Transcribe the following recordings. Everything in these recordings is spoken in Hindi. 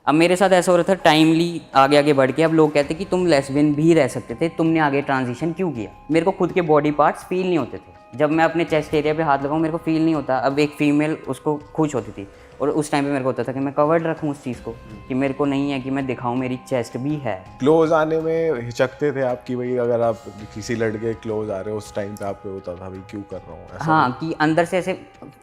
अब मेरे साथ ऐसा हो रहा था टाइमली आगे आगे बढ़ के, अब लोग कहते कि तुम लेस्बियन भी रह सकते थे, तुमने आगे ट्रांजिशन क्यों किया। मेरे को खुद के बॉडी पार्ट्स फील नहीं होते थे, जब मैं अपने चेस्ट एरिया पे हाथ लगाऊं मेरे को फील नहीं होता। अब एक फीमेल उसको खुश होती थी, और उस टाइम पे मेरे को होता था कि मैं कवर्ड रखूं उस चीज़ को, कि मेरे को नहीं है कि मैं दिखाऊं मेरी चेस्ट भी है। क्लोज आने में हिचकते थे आप कि भाई अगर आप किसी लड़के क्लोज आ रहे हो उस टाइम पे आपको होता था भाई क्यों कर रहा हूँ ऐसा? हाँ, कि अंदर से ऐसे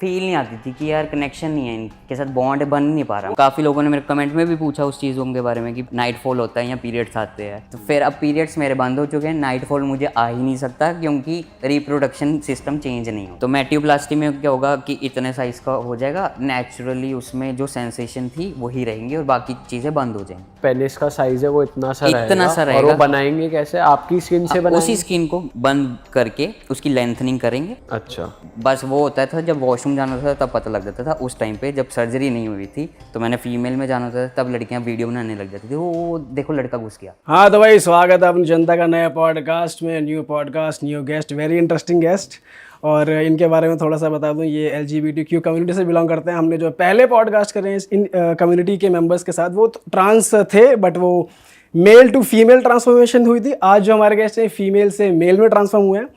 फील नहीं आती थी कि यार कनेक्शन नहीं है, इनके साथ बॉन्ड बन नहीं पा रहा। काफ़ी लोगों ने मेरे कमेंट में भी पूछा उस चीज़ों के बारे में कि नाइट फॉल होता है या पीरियड्स आते हैं, तो फिर अब पीरियड्स मेरे बंद हो चुके हैं, नाइट फॉल मुझे आ ही नहीं सकता क्योंकि रिप्रोडक्शन सिस्टम चेंज नहीं हो। तो मेटियोप्लास्टी में क्या होगा कि इतने साइज़ का हो जाएगा, नेचुरली उसमें जो सेंसेशन थी वही रहेंगी और बाकी चीज़ें बंद हो जाएंगी। पेनिस का साइज है वो इतना सा सा रहेगा। और वो बनाएंगे कैसे? आपकी स्किन से बनाएंगे? उसी स्किन को बंद करके उसकी लेंथनिंग करेंगे। अच्छा, बस वो होता था जब वॉशरूम जाना था तब पता लग जाता था। उस टाइम पे जब सर्जरी नहीं हुई थी तो मैंने फीमेल में जाना था, तब लड़कियां वीडियो बनाने लग जाती थी, वो देखो लड़का घुस गया। हाँ तो भाई स्वागत है अपनी जनता का नया पॉडकास्ट में। New podcast, new guest, very interesting guest. और इनके बारे में थोड़ा सा बता दूं, ये LGBTQ कम्युनिटी से बिलोंग करते हैं। हमने जो पहले पॉडकास्ट करे हैं इन कम्युनिटी के मेंबर्स के साथ वो ट्रांस थे, बट वो मेल टू फीमेल ट्रांसफॉर्मेशन हुई थी। आज जो हमारे गेस्ट हैं फीमेल से मेल में ट्रांसफॉर्म हुए हैं,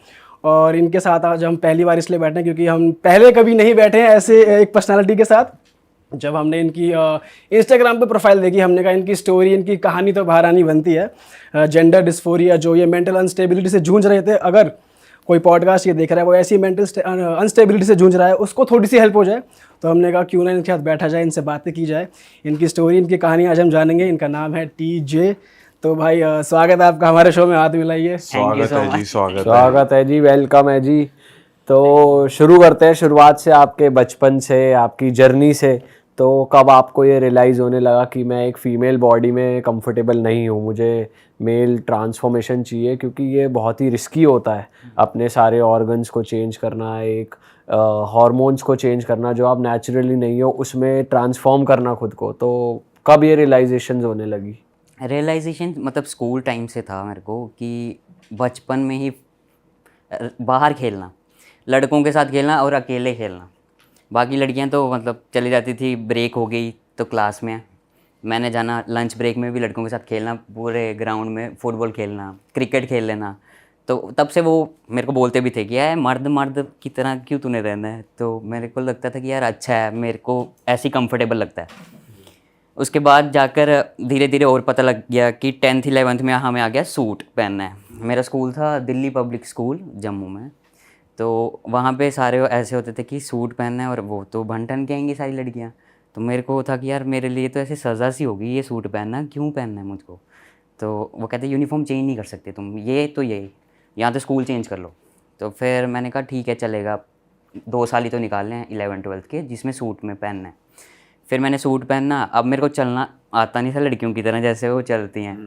और इनके साथ आज हम पहली बार इसलिए बैठे हैं क्योंकि हम पहले कभी नहीं बैठे हैं ऐसे एक पर्सनालिटी के साथ। जब हमने इनकी इंस्टाग्राम पे प्रोफाइल देखी, हमने कहा इनकी स्टोरी, इनकी कहानी तो बाहर आनी बनती है। जेंडर डिस्फोरिया, जो ये मेंटल अनस्टेबिलिटी से जूझ रहे थे, अगर कोई पॉडकास्ट ये देख रहा है वो ऐसी मेंटल अनस्टेबिलिटी से जूझ रहा है, उसको थोड़ी सी हेल्प हो जाए, तो हमने कहा क्यों ना इनके साथ बैठा जाए, इनसे बातें की जाए। इनकी स्टोरी, इनकी कहानी आज हम जानेंगे। इनका नाम है TJ। तो भाई स्वागत है आपका हमारे शो में, हाथ मिलाइए। स्वागत है जी, स्वागत है जी, वेलकम है जी। तो शुरू करते हैं शुरुआत से, आपके बचपन से, आपकी जर्नी से। तो कब आपको ये रियलाइज़ होने लगा कि मैं एक फ़ीमेल बॉडी में कंफर्टेबल नहीं हूँ, मुझे मेल ट्रांसफॉर्मेशन चाहिए? क्योंकि ये बहुत ही रिस्की होता है, अपने सारे ऑर्गन्स को चेंज करना, एक हार्मोन्स को चेंज करना जो आप नेचुरली नहीं हो, उसमें ट्रांसफॉर्म करना खुद को। तो कब ये रियलाइजेशन होने लगी? रियलाइजेशन मतलब स्कूल टाइम से था मेरे को, कि बचपन में ही बाहर खेलना, लड़कों के साथ खेलना और अकेले खेलना। बाकी लड़कियां तो मतलब चली जाती थी, ब्रेक हो गई तो क्लास में मैंने जाना, लंच ब्रेक में भी लड़कों के साथ खेलना, पूरे ग्राउंड में फुटबॉल खेलना, क्रिकेट खेल लेना। तो तब से वो मेरे को बोलते भी थे कि यार मर्द मर्द की तरह क्यों तूने रहना है। तो मेरे को लगता था कि यार अच्छा है, मेरे को ऐसी कंफर्टेबल लगता है। उसके बाद जाकर धीरे धीरे और पता लग गया कि 10th 11th में हमें आ गया सूट पहनना है। मेरा स्कूल था दिल्ली पब्लिक स्कूल जम्मू में, तो वहाँ पे सारे ऐसे होते थे कि सूट पहनना है, और वो तो बन-ठन के आएंगी सारी लड़कियाँ। तो मेरे को था कि यार मेरे लिए तो ऐसे सज़ा सी होगी ये सूट पहनना, क्यों पहनना है मुझको। तो वो कहते यूनिफॉर्म चेंज नहीं कर सकते तुम, ये तो ये यहाँ तो स्कूल चेंज कर लो। तो फिर मैंने कहा ठीक है चलेगा, 2 साल ही तो निकालने हैं 11th 12th के जिसमें सूट में पहनना है। फिर मैंने सूट पहनना। अब मेरे को चलना आता नहीं था लड़कियों की तरह जैसे वो चलती हैं,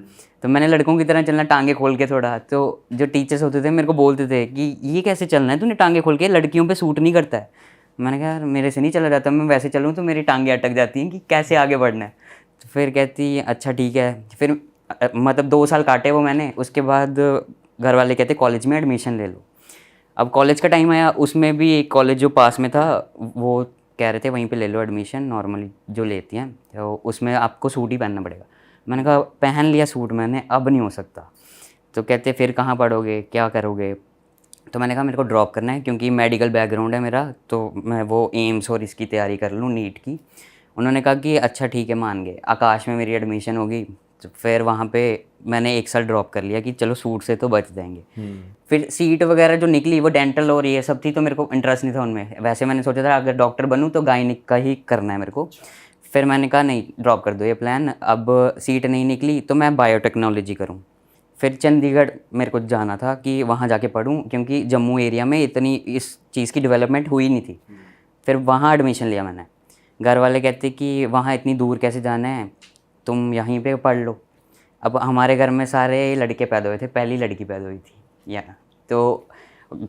तो मैंने लड़कों की तरह चलना, टांगे खोल के थोड़ा। तो जो टीचर्स होते थे मेरे को बोलते थे कि ये कैसे चलना है तूने टांगे खोल के, लड़कियों पे सूट नहीं करता है। मैंने कहा यार मेरे से नहीं चला जाता, मैं वैसे चलूँ तो मेरी टांगे अटक जाती हैं कि कैसे आगे बढ़ना है। तो फिर कहती अच्छा ठीक है। फिर मतलब 2 साल काटे वो मैंने। उसके बाद घर वाले कहते कॉलेज में एडमिशन ले लो। अब कॉलेज का टाइम आया, उसमें भी एक कॉलेज जो पास में था वो कह रहे थे वहीं पे ले लो एडमिशन, नॉर्मली जो लेती हैं, तो उसमें आपको सूट ही पहनना पड़ेगा। मैंने कहा पहन लिया सूट मैंने, अब नहीं हो सकता। तो कहते फिर कहाँ पढ़ोगे, क्या करोगे। तो मैंने कहा मेरे को ड्रॉप करना है क्योंकि मेडिकल बैकग्राउंड है मेरा, तो मैं वो एम्स और इसकी तैयारी कर लूँ, नीट की। उन्होंने कहा कि अच्छा ठीक है मान गए। आकाश में मेरी एडमिशन होगी, तो फिर वहाँ पे मैंने 1 साल ड्रॉप कर लिया कि चलो सूट से तो बच जाएंगे। फिर सीट वगैरह जो निकली वो डेंटल और ये सब थी, तो मेरे को इंटरेस्ट नहीं था उनमें। वैसे मैंने सोचा था अगर डॉक्टर बनूँ तो गायनिक का ही करना है मेरे को। फिर मैंने कहा नहीं, ड्रॉप कर दो ये प्लान। अब सीट नहीं निकली तो मैं बायोटेक्नोलॉजी करूँ। फिर चंडीगढ़ मेरे को जाना था कि वहाँ जाके पढूँ, क्योंकि जम्मू एरिया में इतनी इस चीज़ की डेवलपमेंट हुई नहीं थी। फिर वहाँ एडमिशन लिया मैंने। घर वाले कहते कि वहाँ इतनी दूर कैसे जाना है, तुम यहीं पे पढ़ लो। अब हमारे घर में सारे लड़के पैदा हुए थे, पहली लड़की पैदा हुई थी या तो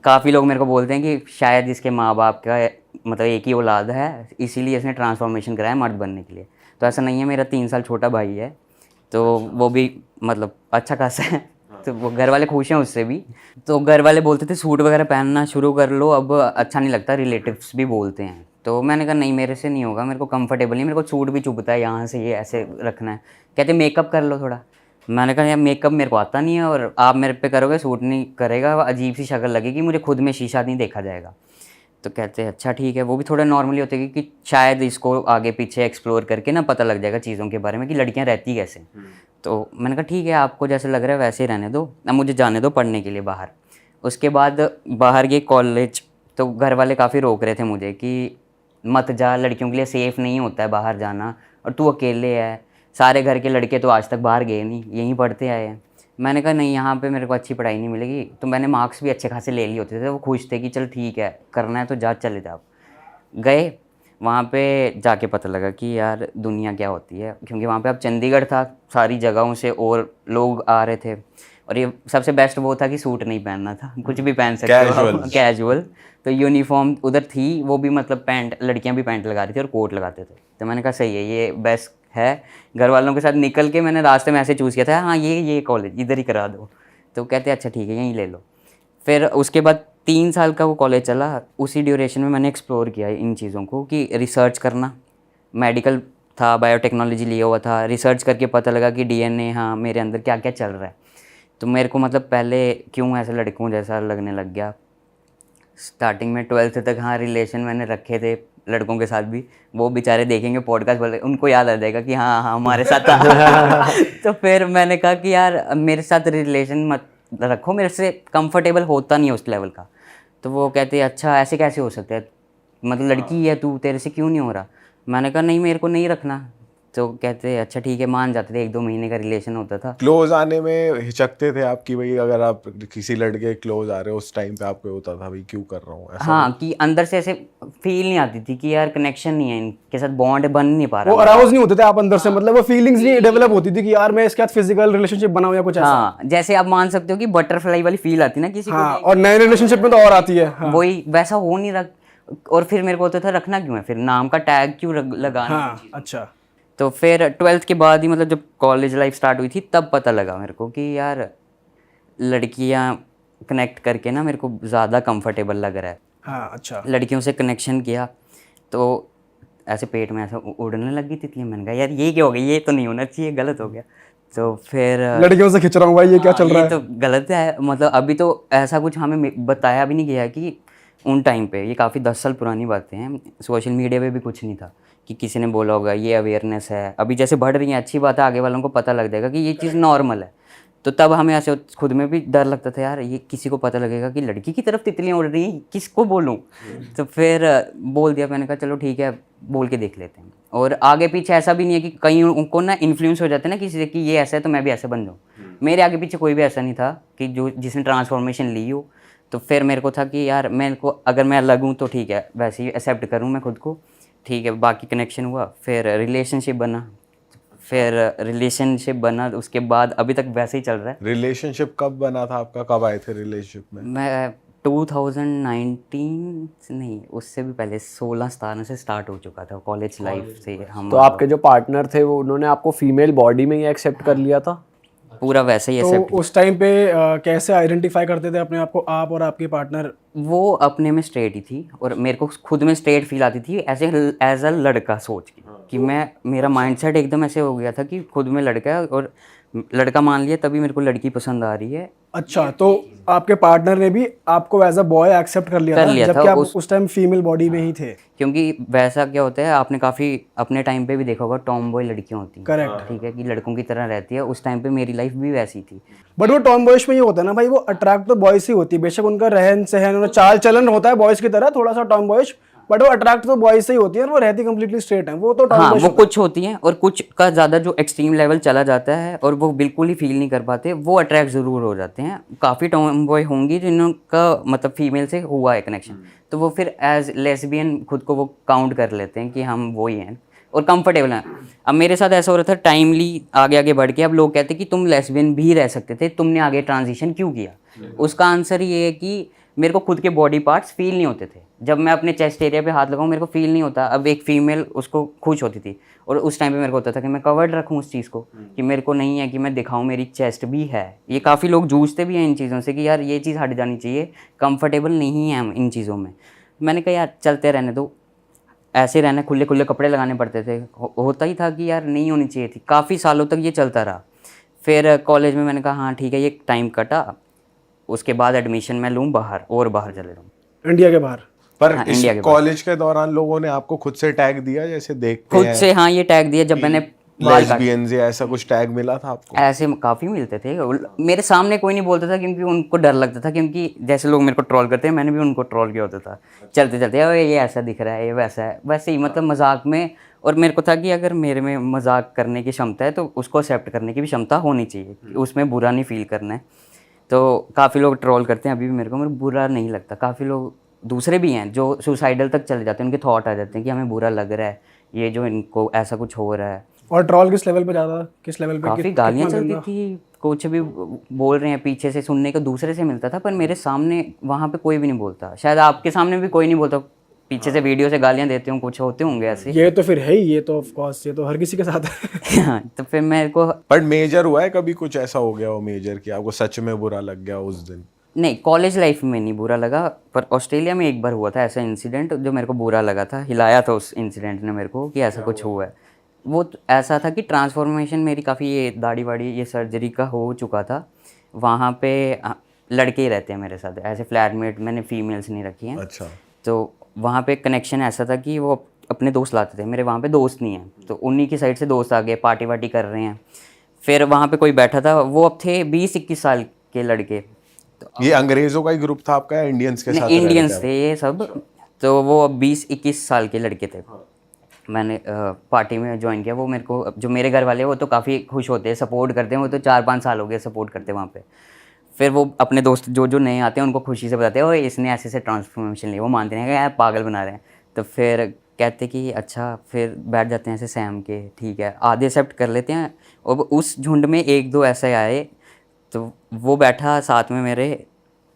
काफ़ी लोग मेरे को बोलते हैं कि शायद इसके माँ बाप का मतलब एक ही औलाद है, इसीलिए इसने ट्रांसफॉर्मेशन कराया मर्द बनने के लिए। तो ऐसा नहीं है, मेरा 3 साल छोटा भाई है, तो वो भी मतलब अच्छा खासा है, तो वो घर वाले खुश हैं उससे भी। तो घर वाले बोलते थे सूट वगैरह पहनना शुरू कर लो, अब अच्छा नहीं लगता, रिलेटिव्स भी बोलते हैं। तो मैंने कहा नहीं मेरे से नहीं होगा, मेरे को कंफर्टेबल नहीं, मेरे को सूट भी चुभता है यहाँ से, ये ऐसे रखना है। कहते मेकअप कर लो थोड़ा। मैंने कहा यार मेकअप मेरे को आता नहीं है और आप मेरे पे करोगे सूट नहीं करेगा, अजीब सी शक्ल लगेगी, मुझे खुद में शीशा नहीं देखा जाएगा। तो कहते हैं अच्छा ठीक है। वो भी थोड़ा नॉर्मली होते हैं कि शायद इसको आगे पीछे एक्सप्लोर करके ना पता लग जाएगा चीज़ों के बारे में कि लड़कियां रहती कैसे। तो मैंने कहा ठीक है आपको जैसे लग रहा है वैसे ही रहने दो, अब मुझे जाने दो पढ़ने के लिए बाहर। उसके बाद बाहर गए कॉलेज, तो घर वाले काफ़ी रोक रहे थे मुझे कि मत जा, लड़कियों के लिए सेफ़ नहीं होता है बाहर जाना, और तू अकेले है, सारे घर के लड़के तो आज तक बाहर गए नहीं, यहीं पढ़ते आए हैं। मैंने कहा नहीं यहाँ पे मेरे को अच्छी पढ़ाई नहीं मिलेगी। तो मैंने मार्क्स भी अच्छे खासे ले लिए होते थे, वो खुश थे कि चल ठीक है करना है तो जा, चले जाओ। गए वहाँ पे जाके पता लगा कि यार दुनिया क्या होती है, क्योंकि वहाँ पे अब चंडीगढ़ था, सारी जगहों से और लोग आ रहे थे, और ये सबसे बेस्ट वो था कि सूट नहीं पहनना था, कुछ भी पहन सकते हो कैजुअल। तो यूनिफॉर्म उधर थी, वो भी मतलब पैंट, लड़कियाँ भी पैंट लगा रही थी और कोट लगाते थे। तो मैंने कहा सही है, ये बेस्ट है। घर वालों के साथ निकल के मैंने रास्ते में ऐसे चूज़ किया था, हाँ ये कॉलेज इधर ही करा दो। तो कहते अच्छा ठीक है यहीं ले लो। फिर उसके बाद 3 साल का वो कॉलेज चला। उसी ड्यूरेशन में मैंने एक्सप्लोर किया इन चीज़ों को कि रिसर्च करना, मेडिकल था, बायोटेक्नोलॉजी लिया हुआ था, रिसर्च करके पता लगा कि डीएनए हाँ मेरे अंदर क्या क्या चल रहा है। तो मेरे को मतलब पहले क्यों ऐसे लड़कों जैसा लगने लग गया। स्टार्टिंग में 12th तक हाँ रिलेशन मैंने रखे थे लड़कों के साथ भी, वो बेचारे देखेंगे पॉडकास्ट बोले, उनको याद आ जाएगा कि हाँ हाँ हमारे साथ था। तो फिर मैंने कहा कि यार मेरे साथ रिलेशन मत रखो, मेरे से कंफर्टेबल होता नहीं है उस लेवल का। तो वो कहते अच्छा ऐसे कैसे हो सकता है, मतलब लड़की है तू, तेरे से क्यों नहीं हो रहा। मैंने कहा नहीं मेरे को नहीं रखना। तो कहते अच्छा ठीक है, मान जाते थे, 1-2 महीने का रिलेशन होता था। क्लोज आने में हिचकते थे आप कि भाई अगर आप किसी लड़के क्लोज आ रहे हो उस टाइम पे आपको होता था भाई क्यों कर रहा हूँ ऐसा? हाँ कि अंदर से ऐसे फील नहीं आती थी कि यार कनेक्शन नहीं है, इनके साथ बॉन्ड बन नहीं पा वो रहा। अराउज नहीं होते थे आप अंदर से, मतलब वो फीलिंग्स नहीं डेवलप होती थी कि यार मैं इसके साथ फिजिकल रिलेशनशिप बनाऊं या कुछ ऐसा। हाँ जैसे आप मान सकते हो कि बटरफ्लाई वाली फील आती है ना किसी हाँ, और नए रिलेशनशिप में तो और आती है। को, हाँ, वही वैसा हो नहीं रहा। और फिर मेरे को होता था रखना क्यों है, फिर नाम का टैग क्यों लगाना। हाँ, अच्छा। तो फिर 12th के बाद ही मतलब जब कॉलेज लाइफ स्टार्ट हुई थी तब पता लगा मेरे को कि यार लड़कियां कनेक्ट करके ना मेरे को ज़्यादा कंफर्टेबल लग रहा है। हाँ, अच्छा। लड़कियों से कनेक्शन किया तो ऐसे पेट में ऐसा उड़ने लगी तितली। मैंने कहा यार ये क्या हो गया, ये तो नहीं होना चाहिए, गलत हो गया। तो फिर लड़कियों से खिंच रहा हूँ भाई, ये क्या चल रहा है। ये तो गलत है, मतलब अभी तो ऐसा कुछ हमें बताया भी नहीं गया कि उन टाइम पे, ये काफ़ी 10 साल पुरानी बातें हैं, सोशल मीडिया पे भी कुछ नहीं था कि किसी ने बोला होगा ये अवेयरनेस है। अभी जैसे बढ़ रही है अच्छी बात है, आगे वालों को पता लग जाएगा कि ये चीज़ नॉर्मल है। तो तब हमें ऐसे खुद में भी डर लगता था यार ये किसी को पता लगेगा कि लड़की की तरफ तितलियाँ उड़ रही हैं, किसको बोलूँ। तो फिर बोल दिया, मैंने कहा चलो ठीक है बोल के देख लेते हैं। और आगे पीछे ऐसा भी नहीं है कि कहीं उनको ना इन्फ्लुएंस हो जाते हैं ना किसी से कि ये ऐसा है तो मैं भी ऐसे बन जाऊँ। मेरे आगे पीछे कोई भी ऐसा नहीं था कि जो जिसने ट्रांसफॉर्मेशन ली हो। तो फिर मेरे को था कि यार मेरे को अगर मैं अलग हूँ तो ठीक है, वैसे ही एक्सेप्ट करूँ मैं खुद को, ठीक है। बाकी कनेक्शन हुआ, फिर रिलेशनशिप बना, उसके बाद अभी तक वैसे ही चल रहा है। रिलेशनशिप कब बना था आपका, कब आए थे रिलेशनशिप में? मैं 2019 नहीं, उससे भी पहले 16-17 से स्टार्ट हो चुका था कॉलेज लाइफ से हम। तो आपके जो पार्टनर थे वो उन्होंने आपको फीमेल बॉडी में ही एक्सेप्ट कर लिया था? पूरा वैसे ही तो एक्सेप्ट। उस टाइम पे कैसे आइडेंटिफाई करते थे अपने आप को, आप और आपके पार्टनर? वो अपने में स्ट्रेट ही थी और मेरे को खुद में स्ट्रेट फील आती थी एज अ लड़का सोच के कि मेरा माइंडसेट एकदम ऐसे हो गया था कि खुद में लड़का है और लड़का मान लिया तभी मेरे को लड़की पसंद आ रही है। अच्छा, तो आपके पार्टनर ने भी आपको एज अ बॉय एक्सेप्ट कर लिया था जबकि आप उस टाइम फीमेल बॉडी में ही थे? क्योंकि वैसा क्या होता है, आपने काफ़ी अपने टाइम पे भी देखा होगा, टॉम बॉय लड़कियां होती हैं, करेक्ट, ठीक है, कि लड़कों की तरह रहती है। उस टाइम पे मेरी लाइफ भी वैसी थी। बट वो टॉम बॉयज में ये होता है ना भाई, वो अट्रैक्ट तो बॉयज ही होती है, बेशक उनका रहन सहन और चाल चलन होता है बॉयज की तरह थोड़ा सा टॉम बॉयज, बट वो अट्रैक्ट तो बॉयज से ही होती है और वो रहती कंप्लीटली स्ट्रेट है। वो तो टॉम हाँ बॉयज वो कुछ होती हैं और कुछ का ज़्यादा जो एक्सट्रीम लेवल चला जाता है और वो बिल्कुल ही फील नहीं कर पाते, वो अट्रैक्ट ज़रूर हो जाते हैं। काफ़ी टॉम बॉय होंगी जिनका मतलब फीमेल से हुआ है कनेक्शन, तो वो फिर एज लेस्बियन खुद को वो काउंट कर लेते हैं कि हम वो ही हैं और कंफर्टेबल हैं। अब मेरे साथ ऐसा हो रहा था, टाइमली आगे आगे बढ़ के अब लोग कहते हैं कि तुम लेस्बियन भी रह सकते थे, तुमने आगे ट्रांजिशन क्यों किया? उसका आंसर ये है कि मेरे को खुद के बॉडी पार्ट्स फील नहीं होते थे। जब मैं अपने चेस्ट एरिया पे हाथ लगाऊं मेरे को फील नहीं होता। अब एक फीमेल उसको खुश होती थी और उस टाइम पे मेरे को होता था कि मैं कवर्ड रखूं उस चीज़ को, कि मेरे को नहीं है कि मैं दिखाऊं मेरी चेस्ट भी है। ये काफ़ी लोग जूझते भी हैं इन चीज़ों से कि यार ये चीज़ हट जानी चाहिए, कंफर्टेबल नहीं है हम इन चीज़ों में। मैंने कहा यार चलते रहने दो, ऐसे रहना, खुले खुले कपड़े लगाने पड़ते थे। होता ही था कि यार नहीं होनी चाहिए थी, काफ़ी सालों तक ये चलता रहा। फिर कॉलेज में मैंने कहा हाँ ठीक है, ये टाइम कटा, उसके बाद एडमिशन मैं लूँ बाहर और बाहर चले जाऊँ। इंडिया के बाहर? पर हाँ, इस इंडिया के बाहर। कॉलेज के दौरान लोगों ने आपको खुद से टैग दिया, जैसे देखते खुद हैं से हाँ ये टैग दिया जब मैंने बाल काटे। लेस्बियंस या ऐसा कुछ टैग मिला था आपको? ऐसे काफ़ी मिलते थे, मेरे सामने कोई नहीं बोलता था क्योंकि उनको डर लगता था, क्योंकि जैसे लोग मेरे को ट्रोल करते हैं मैंने भी उनको ट्रोल किया होता था, चलते चलते "ओए, ये ऐसा दिख रहा है, ये वैसा है", वैसे ही मतलब मजाक में। और मेरे को था कि अगर मेरे में मजाक करने की क्षमता है तो उसको एक्सेप्ट करने की भी क्षमता होनी चाहिए, उसमें बुरा नहीं फील करना है। तो काफ़ी लोग ट्रोल करते हैं अभी भी मेरे को, मेरे बुरा नहीं लगता। काफ़ी लोग दूसरे भी हैं जो सुसाइडल तक चले जाते हैं, उनके थॉट आ जाते हैं कि हमें बुरा लग रहा है, ये जो इनको ऐसा कुछ हो रहा है। और ट्रॉल किस लेवल पे ज़्यादा, किस लेवल पे? काफ़ी गालियाँ चलती थी, कुछ भी बोल रहे हैं पीछे से सुनने को दूसरे से मिलता था, पर मेरे सामने वहाँ पे कोई भी नहीं बोलता। शायद आपके सामने भी कोई नहीं बोलता, पीछे से वीडियो से गालियाँ देते हों, कुछ होते होंगे ऐसे। ये तो फिर है ही, ये तो ऑफ कोर्स, ये तो हर किसी के साथ है। हाँ, तो फिर मेरे को बट मेजर हुआ है कभी, कुछ ऐसा हो गया हो मेजर कि आपको सच में बुरा लग गया उस दिन? नहीं, कॉलेज लाइफ में नहीं बुरा लगा, पर ऑस्ट्रेलिया में एक बार हुआ था ऐसा इंसिडेंट जो मेरे को बुरा लगा था, हिलाया था उस इंसिडेंट ने मेरे को कि ऐसा कुछ हुआ है। वो ऐसा था कि ट्रांसफॉर्मेशन मेरी काफ़ी, ये दाढ़ी वाड़ी ये सर्जरी का हो चुका था। वहाँ पे लड़के ही रहते हैं मेरे साथ, ऐसे फ्लैटमेट, मैंने फीमेल्स नहीं रखी हैं। अच्छा। तो वहाँ पे कनेक्शन ऐसा था कि वो अपने दोस्त लाते थे, मेरे वहाँ पे दोस्त नहीं हैं, तो उन्हीं की साइड से दोस्त आ गए, पार्टी वार्टी कर रहे हैं। फिर वहाँ पे कोई बैठा था, वो अब थे 20-21 साल के लड़के। ये अंग्रेजों का ही ग्रुप था आपका या इंडियंस के साथ रह रहे इंडियंस थे थे ये सब। तो वो 20-21 साल के लड़के थे। मैंने पार्टी में ज्वाइन किया। वो मेरे को, जो मेरे घर वाले हैं वो तो काफ़ी खुश होते हैं, सपोर्ट करते हैं, वो तो 4-5 साल हो गए सपोर्ट करते हैं वहाँ पे। फिर वो अपने दोस्त जो जो नए आते हैं उनको खुशी से बताते हैं, ओए इसने ऐसे ऐसे ट्रांसफॉर्मेशन ली। वो मानते हैं कि यार पागल बना रहे हैं। तो फिर कहते कि अच्छा, फिर बैठ जाते हैं ऐसे सैम के, ठीक है, आधे एक्सेप्ट कर लेते हैं। और उस झुंड में 1-2 ऐसे आए, तो वो बैठा साथ में मेरे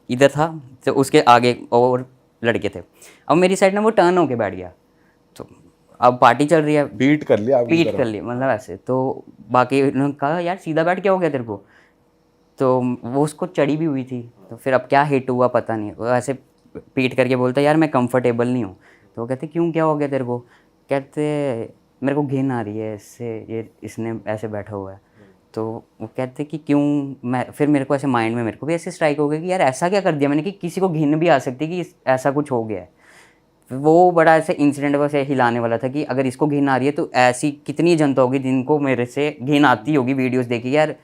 इधर था, तो उसके आगे और लड़के थे। अब मेरी साइड ना वो टर्न होके बैठ गया, तो अब पार्टी चल रही है, बीट कर लिया आपकी पीट तरफ? कर ली मतलब ऐसे। तो बाकी उन्होंने कहा यार सीधा बैठ, क्या हो गया तेरे को? तो वो उसको चढ़ी भी हुई थी, तो फिर अब क्या हिट हुआ पता नहीं, वो ऐसे पीट करके बोलता यार मैं कंफर्टेबल नहीं हूँ। तो वो कहते क्यों, क्या हो गया तेरे को? कहते मेरे को घिन आ रही है इससे, ये इसने ऐसे बैठा हुआ है। तो वो कहते कि क्यों? मैं फिर मेरे को ऐसे माइंड में मेरे को भी ऐसे स्ट्राइक हो गया कि यार ऐसा क्या कर दिया मैंने कि किसी को घिन भी आ सकती कि ऐसा कुछ हो गया है। वो बड़ा ऐसे इंसिडेंट वैसे हिलाने वाला था कि अगर इसको घिन आ रही है तो ऐसी कितनी जनता होगी जिनको मेरे से घिन आती होगी वीडियोस देखी। यार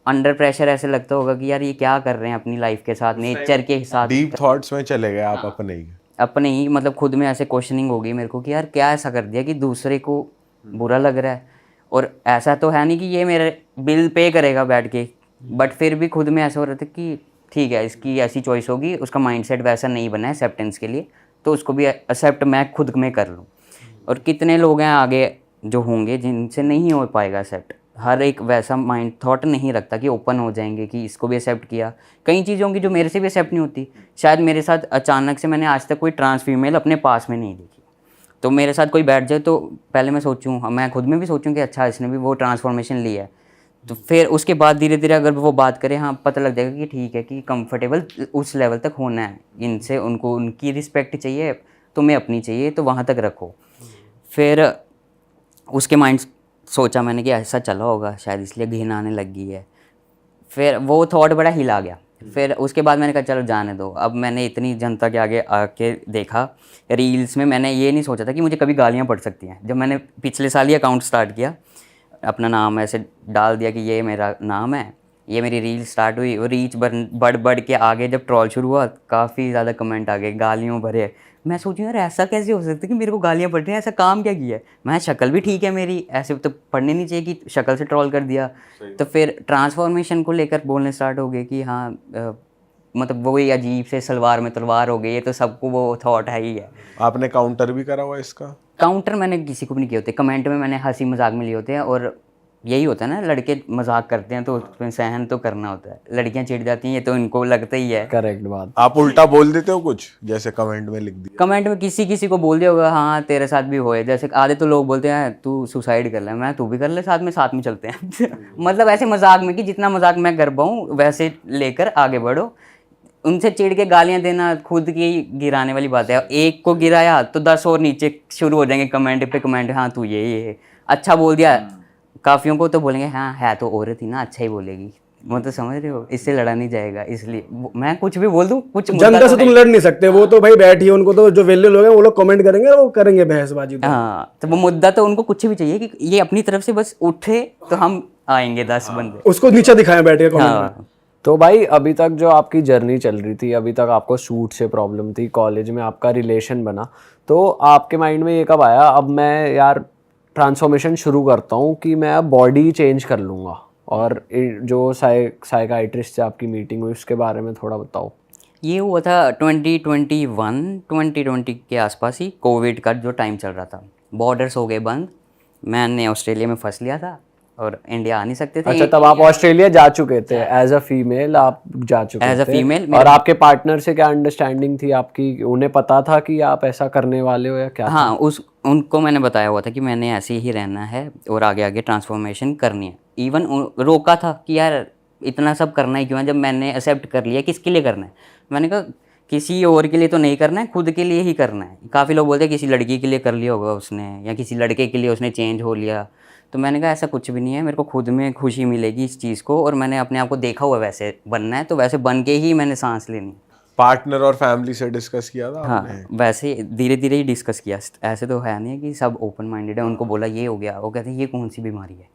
अंडर प्रेशर ऐसे लगता होगा कि यार ये क्या कर रहे हैं अपनी लाइफ के साथ, नेचर के साथ। डीप थॉट्स में चले गए आप अपने ही? अपने ही मतलब खुद में ऐसे क्वेश्चनिंग होगी मेरे को कि यार क्या ऐसा कर दिया कि दूसरे को बुरा लग रहा है। और ऐसा तो है नहीं कि ये मेरे बिल पे करेगा बैठ के, बट फिर भी खुद में ऐसा हो रहा था कि ठीक है इसकी ऐसी चॉइस होगी, उसका माइंडसेट वैसा नहीं बना है एक्सेप्टेंस के लिए, तो उसको भी एक्सेप्ट मैं खुद में कर लूँ। और कितने लोग हैं आगे जो होंगे जिनसे नहीं हो पाएगा एक्सेप्ट। हर एक वैसा माइंड थॉट नहीं रखता कि ओपन हो जाएंगे कि इसको भी एक्सेप्ट किया। कई चीज़ों की जो मेरे से भी एक्सेप्ट नहीं होती, शायद मेरे साथ अचानक से, मैंने आज तक कोई ट्रांस फीमेल अपने पास में नहीं देखी, तो मेरे साथ कोई बैठ जाए तो पहले मैं सोचूं, मैं खुद में भी सोचूं कि अच्छा इसने भी वो ट्रांसफॉर्मेशन ली है। तो फिर उसके बाद धीरे धीरे अगर वो बात करें, हाँ पता लग जाएगा कि ठीक है कि कंफर्टेबल उस लेवल तक होना है इनसे, उनको उनकी रिस्पेक्ट चाहिए, तुम्हें अपनी चाहिए, तो वहाँ तक रखो। फिर उसके माइंड सोचा मैंने कि ऐसा चला होगा शायद इसलिए घिन आने लग गई है। फिर वो थॉट बड़ा हिला गया। फिर उसके बाद मैंने कहा चलो जाने दो। अब मैंने इतनी जनता के आगे आके देखा रील्स में, मैंने ये नहीं सोचा था कि मुझे कभी गालियाँ पड़ सकती हैं। जब मैंने पिछले साल ही अकाउंट स्टार्ट किया, अपना नाम ऐसे डाल दिया कि ये मेरा नाम है, ये मेरी रील स्टार्ट हुई, और रीच बढ़ के आगे जब ट्रॉल शुरू हुआ काफ़ी ज़्यादा कमेंट आ गए गालियों भरे। मैं सोचूं यार ऐसा कैसे हो सकता है कि मेरे को गालियाँ पड़ रही हैं, ऐसा काम क्या किया है? मैं शक्ल भी ठीक है मेरी, ऐसे तो पढ़ने नहीं चाहिए कि शक्ल से ट्रोल कर दिया। तो फिर ट्रांसफॉर्मेशन को लेकर बोलने स्टार्ट हो गए कि हाँ मतलब वही अजीब से सलवार में तलवार हो गई, ये तो सबको वो थॉट है ही है। आपने काउंटर भी करा हुआ इसका? काउंटर मैंने किसी को भी नहीं किए होते, कमेंट में मैंने हंसी मजाक में लिए होते हैं। और यही होता है ना, लड़के मजाक करते हैं तो उसमें सहन तो करना होता है, लड़कियां चिढ़ जाती हैं ये तो इनको लगता ही है। करेक्ट बात। आप उल्टा बोल देते हो कुछ, जैसे कमेंट में लिख दिया? कमेंट में किसी को बोल दिया होगा हाँ तेरे साथ भी होए, जैसे आधे तो लोग बोलते हैं तू सुसाइड कर ले, मैं तू भी कर ले, साथ में चलते हैं मतलब ऐसे मजाक में कि जितना मजाक मैं कर पाऊँ वैसे लेकर आगे बढ़ो। उनसे चिढ़ के गालियां देना खुद की गिराने वाली बात है। एक को गिराया तो 10 और नीचे शुरू हो जाएंगे कमेंट पे कमेंट, हाँ तू ये अच्छा बोल दिया, काफियों को तो बोलेंगे हाँ है तो औरत ही ना, अच्छा ही बोलेगी। वो तो समझ रहे हो, इससे लड़ा नहीं जाएगा। इसलिए मैं कुछ भी बोल दूं, कुछ मुद्दा जनता तो से है। तुम लड़ नहीं सकते, वो तो भाई बैठी है, उनको तो जो वेल्यू लोग हैं वो लोग कमेंट करेंगे, वो करेंगे बहसबाजी। तो हाँ, तो वो मुद्दा तो उनको कुछ भी चाहिए कि ये अपनी तरफ से बस उठे तो हम आएंगे 10 बंदे। उसको नीचे दिखाएं बैठ के कमेंट में। हाँ, तो भाई अभी तक जो आपकी जर्नी चल रही थी, अभी तक आपको शूट से प्रॉब्लम थी, कॉलेज में आपका रिलेशन बना, तो आपके माइंड में ये कब आया अब मैं यार ट्रांसफॉर्मेशन शुरू करता हूँ कि मैं अब बॉडी चेंज कर लूँगा? और जो साइकाइट्रिस्ट से आपकी मीटिंग हुई उसके बारे में थोड़ा बताओ। ये हुआ था 2020 के आसपास ही, कोविड का जो टाइम चल रहा था, बॉर्डर्स हो गए बंद, मैंने ऑस्ट्रेलिया में फंस लिया था और इंडिया आ नहीं सकते थे। अच्छा, तब आप ऑस्ट्रेलिया जा चुके थे एज अ फीमेल, आप जा चुके As a थे female, और आपके पार्टनर से क्या अंडरस्टैंडिंग थी आपकी? उन्हें पता था कि आप ऐसा करने वाले हो या क्या? हाँ, उनको मैंने बताया हुआ था कि मैंने ऐसे ही रहना है और आगे आगे ट्रांसफॉर्मेशन करनी है। इवन रोका था कि यार इतना सब करना ही क्यों है, जब मैंने एक्सेप्ट कर लिया किसके लिए करना है। मैंने कहा किसी और के लिए तो नहीं करना है, खुद के लिए ही करना है। काफ़ी लोग बोलते हैं किसी लड़की के लिए कर लिया होगा उसने, या किसी लड़के के लिए उसने चेंज हो लिया। तो मैंने कहा ऐसा कुछ भी नहीं है, मेरे को खुद में खुशी मिलेगी इस चीज़ को, और मैंने अपने आप को देखा हुआ वैसे बनना है, तो वैसे बन के ही मैंने सांस लेनी है। पार्टनर और फैमिली से डिस्कस किया था आपने? हाँ, वैसे धीरे धीरे ही डिस्कस किया। ऐसे तो है नहीं है कि सब ओपन माइंडेड है। उनको बोला ये हो गया, वो कहते हैं ये कौन सी बीमारी है,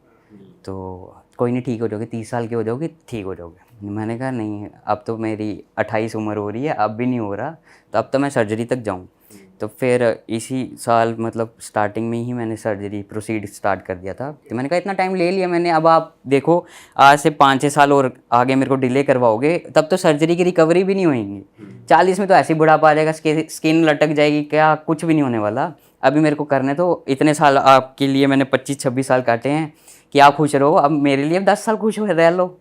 तो कोई नहीं ठीक हो जाओगे, 30 साल के हो जाओगे ठीक हो जाओगे। मैंने कहा नहीं, अब तो मेरी 28 उम्र हो रही है, अब भी नहीं हो रहा, तो अब तो मैं सर्जरी तक जाऊँ। तो फिर इसी साल मतलब स्टार्टिंग में ही मैंने सर्जरी प्रोसीड स्टार्ट कर दिया था। तो मैंने कहा इतना टाइम ले लिया मैंने, अब आप देखो आज से 5-6 साल और आगे मेरे को डिले करवाओगे, तब तो सर्जरी की रिकवरी भी नहीं होएगी। 40 में तो ऐसे ही बुढ़ापा आ जाएगा, स्किन लटक जाएगी, क्या कुछ भी नहीं होने वाला। अभी मेरे को करने तो इतने साल आपके लिए मैंने 25-26 साल काटे हैं कि आप खुश रहो, अब मेरे लिए 10 साल खुश हो रह लो।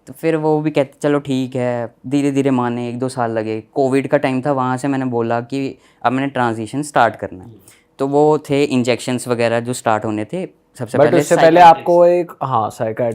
तो फिर वो भी कहते चलो ठीक है, धीरे धीरे माने। 1-2 साल लगे, कोविड का टाइम था, वहाँ से मैंने बोला कि अब मैंने ट्रांजिशन स्टार्ट करना है। तो वो थे इंजेक्शंस वगैरह जो स्टार्ट होने थे सबसे बट पहले। उससे पहले आपको एक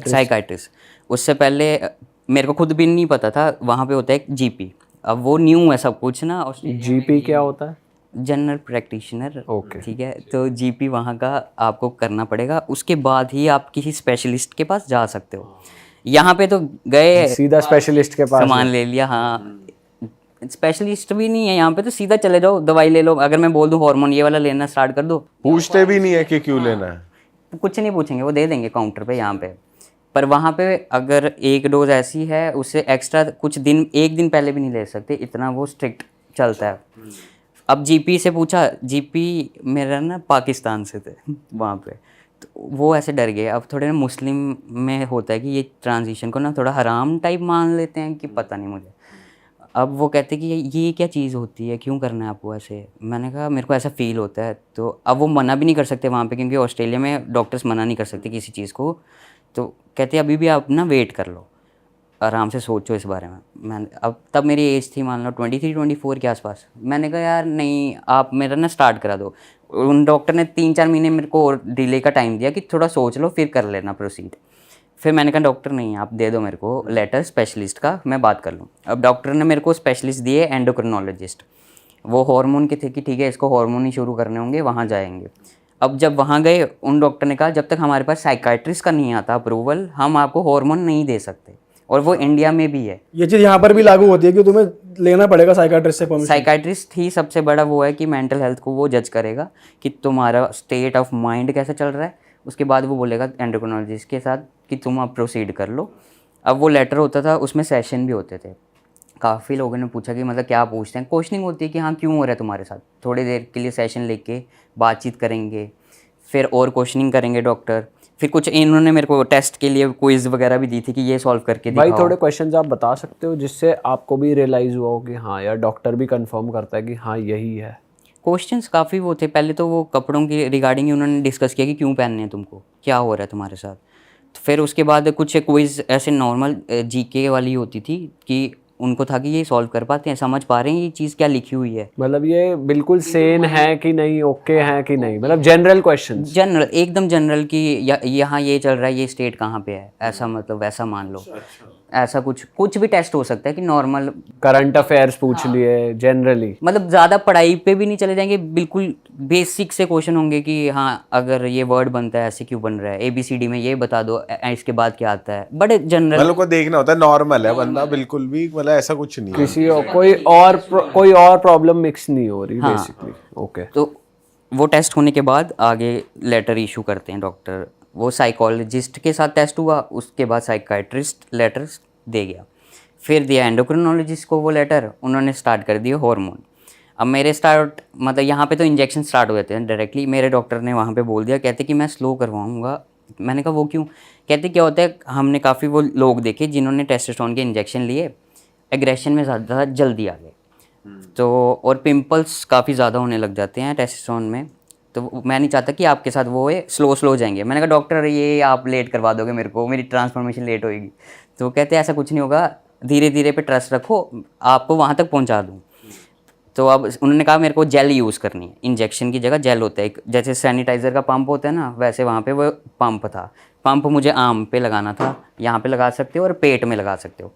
साइकाइट्रिस्ट, उससे पहले मेरे को खुद भी नहीं पता था। वहाँ पे होता है एक जीपी, अब वो न्यू है सब कुछ ना। जीपी क्या होता है? General practitioner. ओके। ठीक है, तो जीपी वहाँ का आपको करना पड़ेगा, उसके बाद ही आप किसी स्पेशलिस्ट के पास जा सकते हो। यहाँ पे तो गए सीधा स्पेशलिस्ट के पास सामान ले लिया। हाँ, स्पेशलिस्ट भी नहीं है यहाँ पे, तो सीधा चले जाओ दवाई ले लो। अगर मैं बोल दूँ हार्मोन ये वाला लेना स्टार्ट कर दो, पूछते भी नहीं है कि क्यों लेना है? कुछ नहीं पूछेंगे, वो दे देंगे काउंटर पे यहाँ पे। पर वहाँ पे अगर एक डोज ऐसी है, उससे एक्स्ट्रा कुछ दिन, 1 दिन पहले भी नहीं ले सकते, इतना वो स्ट्रिक्ट चलता है। अब जीपी से पूछा, जीपी मेरा ना पाकिस्तान से थे वहाँ पे, तो वो ऐसे डर गए। अब थोड़े ना मुस्लिम में होता है कि ये ट्रांजिशन को ना थोड़ा हराम टाइप मान लेते हैं कि पता नहीं मुझे। अब वो कहते कि ये क्या चीज़ होती है, क्यों करना है आपको ऐसे। मैंने कहा मेरे को ऐसा फील होता है। तो अब वो मना भी नहीं कर सकते वहाँ पे, क्योंकि ऑस्ट्रेलिया में डॉक्टर्स मना नहीं कर सकते किसी चीज़ को। तो कहते अभी भी आप ना वेट कर लो, आराम से सोचो इस बारे में। मैंने अब तब मेरी एज थी मान लो 23-24 के आसपास। मैंने कहा यार नहीं, आप मेरा ना स्टार्ट करा दो। उन डॉक्टर ने 3-4 महीने मेरे को और डिले का टाइम दिया कि थोड़ा सोच लो फिर कर लेना प्रोसीड। फिर मैंने कहा डॉक्टर नहीं, आप दे दो मेरे को लेटर स्पेशलिस्ट का, मैं बात कर लूँ। अब डॉक्टर ने मेरे को स्पेशलिस्ट दिए एंडोक्रिनोलॉजिस्ट, वो हार्मोन के थे कि ठीक है इसको हार्मोन ही शुरू करने होंगे, वहाँ जाएंगे। अब जब वहाँ गए, उन डॉक्टर ने कहा जब तक हमारे पास साइकाइट्रिस्ट का नहीं आता अप्रूवल, हम आपको हार्मोन नहीं दे सकते। और वो इंडिया में भी है। ये चीज़ यहाँ पर भी लागू होती है कि तुम्हें लेना पड़ेगा साइकाट्रिस्ट से परमिशन। साइकाइट्रिस्ट ही सबसे बड़ा वो है कि मेंटल हेल्थ को वो जज करेगा कि तुम्हारा स्टेट ऑफ माइंड कैसा चल रहा है। उसके बाद वो बोलेगा एंडोक्रिनोलॉजिस्ट के साथ कि तुम अब प्रोसीड कर लो। अब वो लेटर होता था, उसमें सेशन भी होते थे। काफ़ी लोगों ने पूछा कि मतलब क्या पूछते हैं, क्वेश्चनिंग होती है कि हाँ क्यों हो रहा है तुम्हारे साथ। थोड़ी देर के लिए सेशन लेके बातचीत करेंगे, फिर और क्वेश्चनिंग करेंगे डॉक्टर। फिर कुछ इन्होंने मेरे को टेस्ट के लिए क्विज वगैरह भी दी थी कि ये सॉल्व करके दिखाओ। भाई थोड़े क्वेश्चंस आप बता सकते हो जिससे आपको भी रियलाइज़ हुआ हो कि हाँ यार, डॉक्टर भी कंफर्म करता है कि हाँ यही है? क्वेश्चंस काफ़ी वो थे। पहले तो वो कपड़ों की रिगार्डिंग उन्होंने डिस्कस किया कि क्यों पहनने हैं तुमको, क्या हो रहा है तुम्हारे साथ। तो फिर उसके बाद कुछ क्विज ऐसे नॉर्मल जीके वाली होती थी कि उनको था कि ये सॉल्व कर पाते हैं, समझ पा रहे हैं ये चीज़ क्या लिखी हुई है। मतलब ये बिल्कुल सेन है कि नहीं, ओके है कि नहीं, मतलब जनरल क्वेश्चन। जनरल, एकदम जनरल कि यहाँ ये चल रहा है, ये स्टेट कहाँ पे है, ऐसा मतलब वैसा मान लो। ऐसा कुछ भी टेस्ट हो सकता है कि नॉर्मल, करंट अफेयर्स पूछ लिए जनरली। मतलब ज़्यादा पढ़ाई पे भी नहीं चले जाएंगे, बिल्कुल बेसिक से क्वेश्चन होंगे कि हाँ अगर ये वर्ड बनता है ऐसे क्यों बन रहा है, ABCD में ये बता दो, इसके बाद क्या आता है, बड़े जनरल। मतलब को देखना होता है, नॉर्मल है बंदा बिल्कुल भी, मतलब ऐसा कुछ नहीं है। किसी कोई और प्रॉब्लम मिक्स नहीं हो रही बेसिकली। ओके। तो वो टेस्ट होने के बाद आगे लेटर इशू करते हैं डॉक्टर। वो साइकोलॉजिस्ट के साथ टेस्ट हुआ, उसके बाद साइकाइट्रिस्ट लेटर दे गया, फिर दिया एंडोक्रिनोलॉजिस्ट को वो लेटर, उन्होंने स्टार्ट कर दिया हार्मोन। अब मेरे स्टार्ट मतलब यहाँ पे तो इंजेक्शन स्टार्ट हो जाते हैं डायरेक्टली, मेरे डॉक्टर ने वहाँ पे बोल दिया, कहते कि मैं स्लो करवाऊँगा। मैंने कहा वो क्यों? कहते क्या होता है, हमने काफ़ी वो लोग देखे जिन्होंने टेस्टोस्टेरोन के इंजेक्शन लिए, एग्रेशन में ज़्यादा जल्दी आ गए, तो और पिंपल्स काफ़ी ज़्यादा होने लग जाते हैं टेस्टोस्टेरोन में, तो मैं नहीं चाहता कि आपके साथ वो है स्लो जाएंगे। मैंने कहा डॉक्टर ये आप लेट करवा दोगे मेरे को, मेरी ट्रांसफॉर्मेशन लेट होएगी। तो वो कहते हैं ऐसा कुछ नहीं होगा, धीरे धीरे पे ट्रस्ट रखो, आपको वहाँ तक पहुँचा दूँ। तो अब उन्होंने कहा मेरे को जेल यूज़ करनी है, इंजेक्शन की जगह जेल होता है, जैसे सैनिटाइज़र का पंप होता है ना, वैसे वहाँ पे वो पंप था। पंप मुझे आर्म पे लगाना था, यहाँ पे लगा सकते हो और पेट में लगा सकते हो।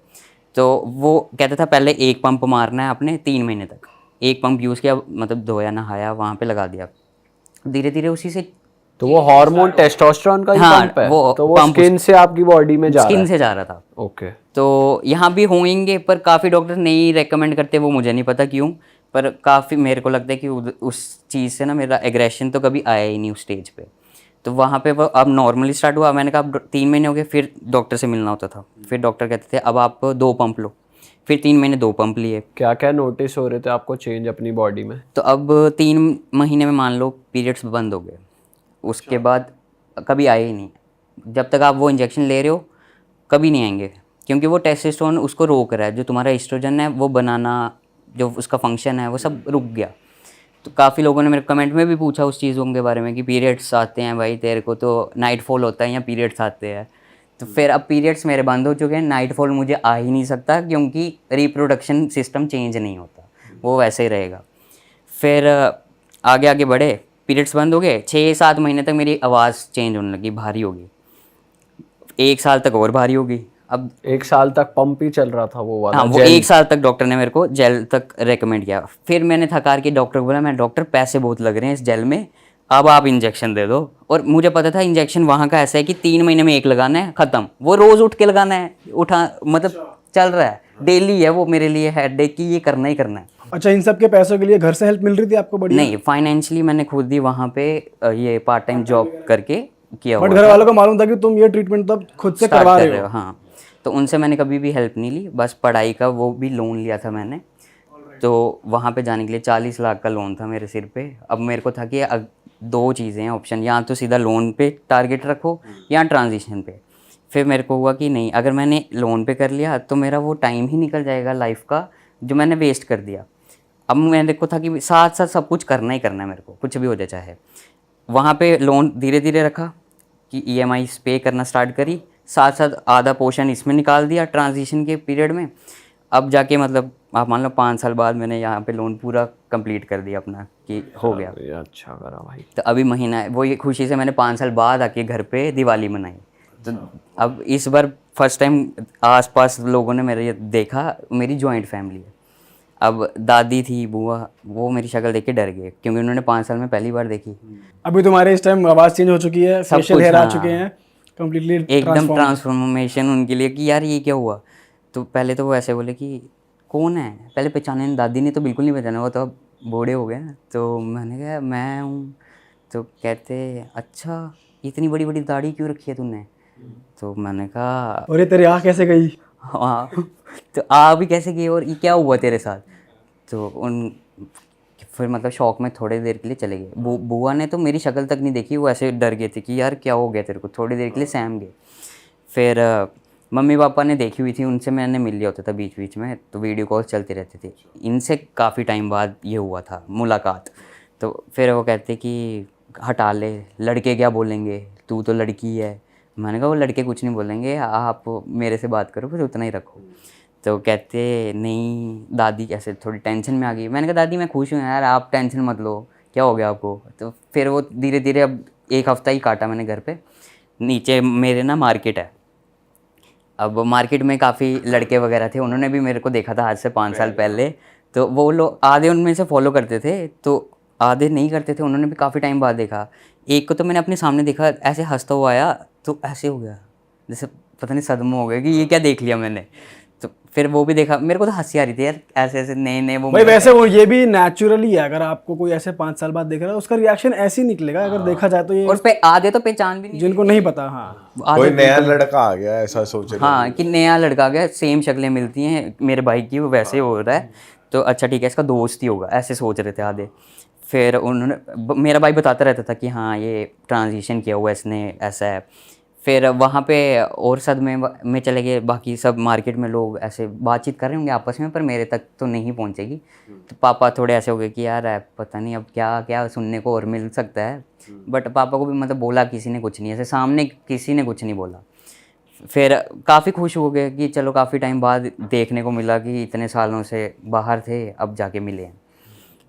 तो वो कहता था पहले एक पंप मारना है आपने 3 महीने तक, एक पंप यूज़ किया, मतलब धोया नहाया वहाँ पे लगा दिया, धीरे धीरे उसी से। तो वो हार्मोन टेस्टोस्टेरोन का ही हाँ, पंप है, वो तो वो पंप स्किन से आपकी बॉडी में जा रहा स्किन है। से जा रहा था। ओके। तो यहाँ भी होंगे, पर काफ़ी डॉक्टर नहीं रेकमेंड करते, वो मुझे नहीं पता क्यों, पर काफ़ी मेरे को लगता है कि उस चीज़ से ना मेरा एग्रेशन तो कभी आया ही नहीं उस स्टेज पे। तो वहाँ पे वो अब नॉर्मली स्टार्ट हुआ। मैंने कहा अब 3 महीने हो गए, फिर डॉक्टर से मिलना होता था, फिर डॉक्टर कहते थे अब आप 2 पंप लो, फिर 3 महीने 2 पंप लिए। क्या क्या नोटिस हो रहे थे आपको चेंज अपनी बॉडी में? तो अब 3 महीने में मान लो पीरियड्स बंद हो गए, उसके बाद कभी आए ही नहीं। जब तक आप वो इंजेक्शन ले रहे हो कभी नहीं आएंगे, क्योंकि वो टेस्टोस्टेरोन उसको रोक रहा है, जो तुम्हारा एस्ट्रोजन है वो बनाना, जो उसका फंक्शन है वो सब रुक गया। तो काफ़ी लोगों ने मेरे कमेंट में भी पूछा उस चीज़ों के बारे में कि पीरियड्स आते हैं भाई तेरे को, तो नाइट फॉल होता है या पीरियड्स आते हैं। तो फिर अब पीरियड्स मेरे बंद हो चुके हैं, नाइट फॉल मुझे आ ही नहीं सकता, क्योंकि रिप्रोडक्शन सिस्टम चेंज नहीं होता, वो वैसे ही रहेगा। फिर आगे आगे बढ़े, पीरियड्स बंद हो गए, 6-7 महीने तक मेरी आवाज़ चेंज होने लगी, भारी होगी, 1 साल तक और भारी होगी। अब 1 साल तक पंप ही चल रहा था वो वाला? हाँ, वो 1 साल तक डॉक्टर ने मेरे को जेल तक रेकमेंड किया। फिर मैंने थकार के डॉक्टर को बोला, मैं डॉक्टर पैसे बहुत लग रहे हैं इस जेल में, अब आप इंजेक्शन दे दो। और मुझे पता था इंजेक्शन वहाँ का ऐसा है कि 3 महीने में 1 लगाना है, ख़त्म। वो रोज़ उठ के लगाना है, मतलब चल रहा है, डेली है वो मेरे लिए हेडेक की, ये करना ही करना है। अच्छा, इन सब के पैसों के लिए घर से हेल्प मिल रही थी आपको? बढ़िया। नहीं, फाइनेंशियली मैंने खुद ही वहाँ पे ये पार्ट टाइम जॉब करके किया हुआ बट घर वालों को मालूम था कि तुम ये ट्रीटमेंट तो खुद से स्टार्ट करवा कर रहे रहे हो? हो। हाँ, तो उनसे मैंने कभी भी हेल्प नहीं ली, बस पढ़ाई का वो भी लोन लिया था मैंने, तो वहाँ पे जाने के लिए 40 लाख का लोन था मेरे सिर पे। अब मेरे को था कि 2 चीज़ें हैं ऑप्शन, या तो सीधा लोन पे टारगेट रखो या ट्रांजिशन पे। फिर मेरे को हुआ कि नहीं, अगर मैंने लोन पे कर लिया तो मेरा वो टाइम ही निकल जाएगा लाइफ का जो मैंने वेस्ट कर दिया। अब मेरे को था कि साथ साथ सब कुछ करना ही करना है मेरे को, कुछ भी हो जाए चाहे। वहाँ पे लोन धीरे धीरे रखा कि EMI पे करना स्टार्ट करी, साथ साथ आधा पोर्शन इसमें निकाल दिया ट्रांजिशन के पीरियड में। अब जाके मतलब आप मान लो 5 साल बाद मैंने यहाँ पे लोन पूरा कंप्लीट कर दिया अपना, कि हो गया। ये अच्छा करा भाई। तो अभी महीना वो ये खुशी से मैंने 5 साल बाद आके घर पे दिवाली मनाई। तो अब इस बार फर्स्ट टाइम आसपास लोगों ने मेरे ये देखा, मेरी जॉइंट फैमिली है। अब दादी थी, बुआ, वो मेरी शक्ल देख के डर गए, क्योंकि उन्होंने 5 साल में पहली बार देखी। अभी तुम्हारे इस टाइम आवाज़ चेंज हो चुकी है, फेशियल कुछ, हेयर आ हाँ। चुके हैं, कम्प्लीटली एकदम ट्रांसफॉर्मेशन उनके लिए कि यार ये क्या हुआ। तो पहले तो वो ऐसे बोले कि कौन है, पहले पहचाने नहीं, दादी ने तो बिल्कुल नहीं पहचाना, वो तो अब बूढ़े हो गए ना। तो मैंने कहा मैं हूँ। तो कहते अच्छा इतनी बड़ी बड़ी दाढ़ी क्यों रखी है तूने? तो मैंने कहा अरे तेरी आँख कैसे गई? हाँ, तो आ भी कैसे गई और ये क्या हुआ तेरे साथ? तो फिर मतलब शौक में थोड़ी देर के लिए चले गए। बुआ ने तो मेरी शक्ल तक नहीं देखी, वो ऐसे डर गए थे कि यार क्या हो गया तेरे को, थोड़ी देर के लिए सहम गए। फिर मम्मी पापा ने देखी हुई थी, उनसे मैंने मिल लिया होता था बीच बीच में, तो वीडियो कॉल चलते रहते थे। इनसे काफ़ी टाइम बाद ये हुआ था मुलाकात। तो फिर वो कहते कि हटा ले, लड़के क्या बोलेंगे, तू तो लड़की है। मैंने कहा वो लड़के कुछ नहीं बोलेंगे, आप मेरे से बात करो, फिर उतना ही रखो। तो कहते नहीं, दादी कैसे थोड़ी टेंशन में आ गई। मैंने कहा दादी मैं खुश हूँ यार, आप टेंशन मत लो, क्या हो गया आपको? तो फिर वो धीरे धीरे अब 1 हफ्ता ही काटा मैंने घर पे। नीचे मेरे ना मार्केट है, अब मार्केट में काफ़ी लड़के वगैरह थे, उन्होंने भी मेरे को देखा था आज से 5 साल पहले, तो वो लोग आधे उनमें से फॉलो करते थे, तो आधे नहीं करते थे, उन्होंने भी काफ़ी टाइम बाद देखा। एक को तो मैंने अपने सामने देखा, ऐसे हंसता हुआ आया तो ऐसे हो गया, जैसे पता नहीं सदमा हो गया कि ये क्या देख लिया मैंने। तो फिर वो भी देखा, मेरे को तो हंसी आ रही थी यार, ऐसे ऐसे नए नए वो भाई वैसे वो ये भी नेचुरली है, अगर आपको कोई ऐसे 5 साल बाद देख रहा है उसका रिएक्शन ऐसे ही निकलेगा अगर देखा जाए तो। ये और आधे तो पहचान भी नहीं, जिनको नहीं पता, हाँ आधे कोई नया लड़का आ गया ऐसा सोच रहे हाँ कि नया लड़का आ गया, सेम शक्लें मिलती हैं मेरे भाई की, वो वैसे ही हो रहा है, तो अच्छा ठीक है इसका दोस्त ही होगा, ऐसे सोच रहे थे आधे। फिर उन्होंने मेरा भाई बताता रहता था कि हाँ ये ट्रांजिशन किया हुआ इसने, ऐसा है। फिर वहाँ पे और सदमे में चले गए, बाकी सब मार्केट में लोग ऐसे बातचीत कर रहे होंगे आपस में, पर मेरे तक तो नहीं पहुँचेगी। तो पापा थोड़े ऐसे हो गए कि यार पता नहीं अब क्या क्या सुनने को और मिल सकता है, बट पापा को भी मतलब बोला किसी ने कुछ नहीं, ऐसे सामने किसी ने कुछ नहीं बोला। फिर काफ़ी खुश हो गए कि चलो काफ़ी टाइम बाद देखने को मिला कि इतने सालों से बाहर थे अब जाके मिले हैं।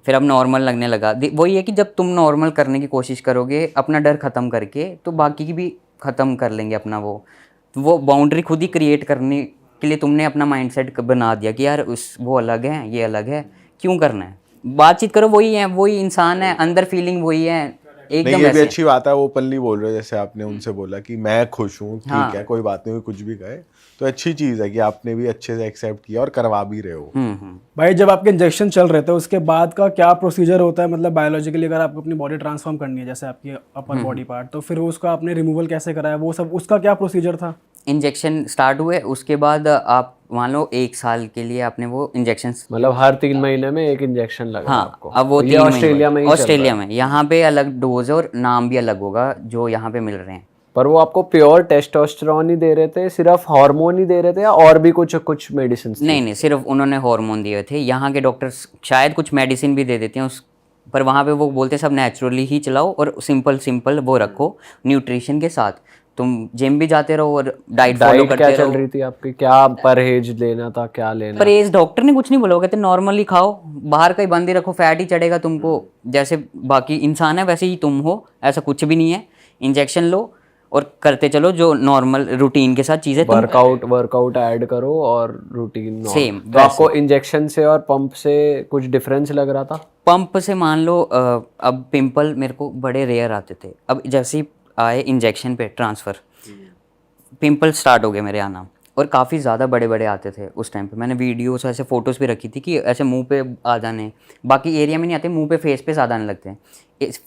फिर अब नॉर्मल लगने लगा। वही है कि जब तुम नॉर्मल करने की कोशिश करोगे अपना डर ख़त्म करके, तो बाकी की भी ख़त्म कर लेंगे अपना वो बाउंड्री खुद ही क्रिएट करने के लिए तुमने अपना माइंडसेट बना दिया कि यार वो अलग है, ये अलग है, क्यों करना है, बातचीत करो, वही है, वही इंसान है, अंदर फीलिंग वही है नहीं, एकदम ये भी वैसे। अच्छी बात है, वो ओपनली बोल रहे हो, जैसे आपने उनसे बोला कि मैं खुश हूँ, ठीक है कोई बात नहीं, कोई कुछ भी कहे, तो अच्छी चीज़ है कि आपने भी अच्छे से एक्सेप्ट किया और करवा भी रहे हो। भाई जब आपके इंजेक्शन चल रहे थे उसके बाद का क्या प्रोसीजर होता है, मतलब बायोलॉजिकली अगर आपको अपनी बॉडी ट्रांसफॉर्म करनी है जैसे आपकी अपर बॉडी पार्ट, तो फिर उसका आपने रिमूवल कैसे कराया, वो सब उसका क्या प्रोसीजर था? इंजेक्शन स्टार्ट हुए, उसके बाद आप मान लो 1 साल के लिए आपने वो इंजेक्शन, मतलब हर 3 महीने में एक इंजेक्शन लगा हाँ आपको? अब वो तो ये 3 ऑस्ट्रेलिया में ही चल रहा है? ऑस्ट्रेलिया में, यहाँ पे अलग डोज और नाम भी अलग होगा जो यहाँ पे मिल रहे हैं। पर वो आपको प्योर टेस्टोस्टेरोन ही दे रहे थे, सिर्फ हार्मोन ही दे रहे थे, या और भी कुछ मेडिसिन? नहीं, सिर्फ उन्होंने हार्मोन दिए थे। यहाँ के डॉक्टर्स शायद कुछ मेडिसिन भी दे देते हैं उस, पर वहाँ पे वो बोलते सब नेचुरली ही चलाओ और सिंपल वो रखो न्यूट्रिशन के साथ, तुम जिम भी जाते रहो और डाइट फॉलो करते क्या रहो। चल रही थी आपकी? क्या परहेज लेना था, क्या लेना? परहेज डॉक्टर ने कुछ नहीं बोला, वो कहते नॉर्मली खाओ, बाहर का ही बंद ही रखो, फैट ही चढ़ेगा तुमको, जैसे बाकी इंसान है वैसे ही तुम हो, ऐसा कुछ भी नहीं है। इंजेक्शन लो और करते चलो जो नॉर्मल रूटीन के साथ चीज़ें, वर्कआउट ऐड करो और रूटीन सेम। तो आपको इंजेक्शन से और पंप से कुछ डिफरेंस लग रहा था? पंप से मान लो अब पिंपल मेरे को बड़े रेयर आते थे, अब जैसे ही आए इंजेक्शन पे ट्रांसफ़र, पिंपल स्टार्ट हो गए मेरे आना, और काफ़ी ज़्यादा बड़े बड़े आते थे उस टाइम पे। मैंने वीडियोस ऐसे फ़ोटोज़ भी रखी थी कि ऐसे मुंह पे आ जाने, बाकी एरिया में नहीं आते, मुंह पे फेस पे ज़्यादा आने लगते हैं।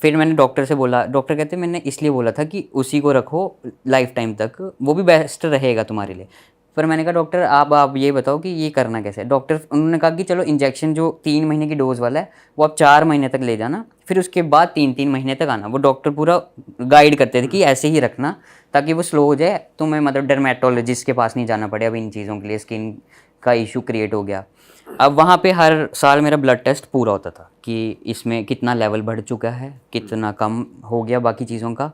फिर मैंने डॉक्टर से बोला, डॉक्टर कहते मैंने इसलिए बोला था कि उसी को रखो लाइफ टाइम तक, वो भी बेस्ट रहेगा तुम्हारे लिए। पर मैंने कहा डॉक्टर आप ये बताओ कि ये करना कैसे है। डॉक्टर उन्होंने कहा कि चलो इंजेक्शन जो 3 महीने की डोज वाला है वो आप 4 महीने तक ले जाना, फिर उसके बाद 3-3 महीने तक आना। वो डॉक्टर पूरा गाइड करते थे कि ऐसे ही रखना ताकि वो स्लो हो जाए, तुम्हें मतलब डर्मेटोलॉजिस्ट के पास नहीं जाना पड़े अब इन चीज़ों के लिए, स्किन का इशू क्रिएट हो गया। अब वहाँ पे हर साल मेरा ब्लड टेस्ट पूरा होता था कि इसमें कितना लेवल बढ़ चुका है, कितना कम हो गया बाकी चीज़ों का।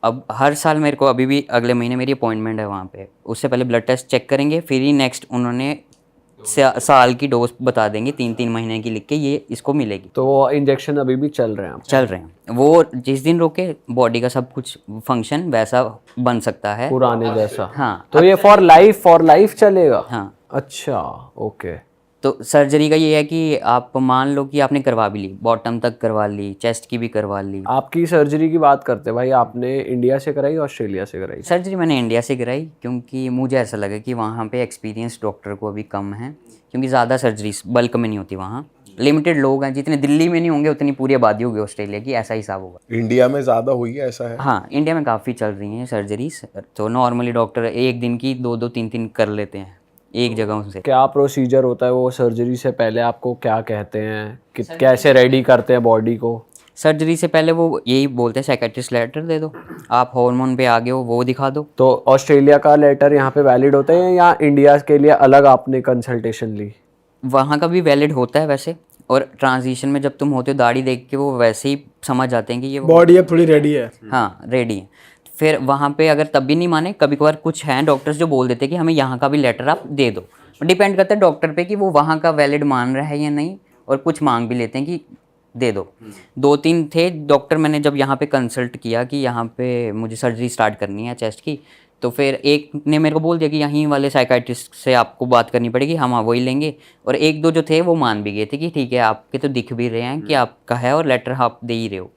अब हर साल मेरे को, अभी भी अगले महीने मेरी अपॉइंटमेंट है वहाँ पे, उससे पहले ब्लड टेस्ट चेक करेंगे, फिर ही नेक्स्ट उन्होंने साल की डोज बता देंगे, 3-3 महीने की लिख के ये इसको मिलेगी। तो वो इंजेक्शन अभी भी चल रहे हैं आपके? चल रहे हैं, वो जिस दिन रोके बॉडी का सब कुछ फंक्शन वैसा बन सकता है पुराने जैसा? हाँ। तो ये फॉर लाइफ चलेगा? हाँ। अच्छा, ओके। तो सर्जरी का ये है कि आप मान लो कि आपने करवा भी ली, बॉटम तक करवा ली, चेस्ट की भी करवा ली। आपकी सर्जरी की बात करते हैं भाई, आपने इंडिया से कराई, ऑस्ट्रेलिया से कराई? सर्जरी मैंने इंडिया से कराई क्योंकि मुझे ऐसा लगा कि वहाँ पे एक्सपीरियंस डॉक्टर को अभी कम है, क्योंकि ज़्यादा सर्जरीज बल्क में नहीं होती वहाँ, लिमिटेड लोग हैं, जितने दिल्ली में नहीं होंगे उतनी पूरी आबादी होगी ऑस्ट्रेलिया की, ऐसा हिसाब होगा। इंडिया में ज़्यादा हुई है ऐसा है? हाँ, इंडिया में काफ़ी चल रही हैं सर्जरीज, तो नॉर्मली डॉक्टर एक दिन की 2-2 3-3 कर लेते हैं एक जगह से। क्या प्रोसीजर होता है वो सर्जरी से पहले? आपको क्या कहते हैं कि कैसे रेडी करते हैं बॉडी को? सर्जरी से पहले वो यही बोलते हैं साइकेट्रिस्ट लेटर दे दो, आप हार्मोन पे आ गए हो वो दिखा दो। तो ऑस्ट्रेलिया का लेटर यहाँ पे वैलिड होता है या इंडिया के लिए अलग आपने कंसल्टेशन ली? वहाँ का भी वैलिड होता है वैसे, और ट्रांजिशन में जब तुम होते हो दाढ़ी देख के वो वैसे ही समझ जाते हैं कि ये बॉडी अब थोड़ी रेडी है। हाँ रेडी है। फिर वहाँ पे अगर तब भी नहीं माने, कभी कभार कुछ हैं डॉक्टर्स जो बोल देते हैं कि हमें यहाँ का भी लेटर आप दे दो, डिपेंड करता है डॉक्टर पे कि वो वहाँ का वैलिड मान रहा है या नहीं, और कुछ मांग भी लेते हैं कि दे दो। 2-3 थे डॉक्टर, मैंने जब यहाँ पे कंसल्ट किया कि यहाँ पे मुझे सर्जरी स्टार्ट करनी है चेस्ट की, तो फिर एक ने मेरे को बोल दिया कि यहीं वाले साइकाइट्रिस्ट से आपको बात करनी पड़ेगी, हम वही लेंगे। और 1-2 जो थे वो मान भी गए थे कि ठीक है आपके तो दिख भी रहे हैं कि आपका है और लेटर आप दे ही रहे हो।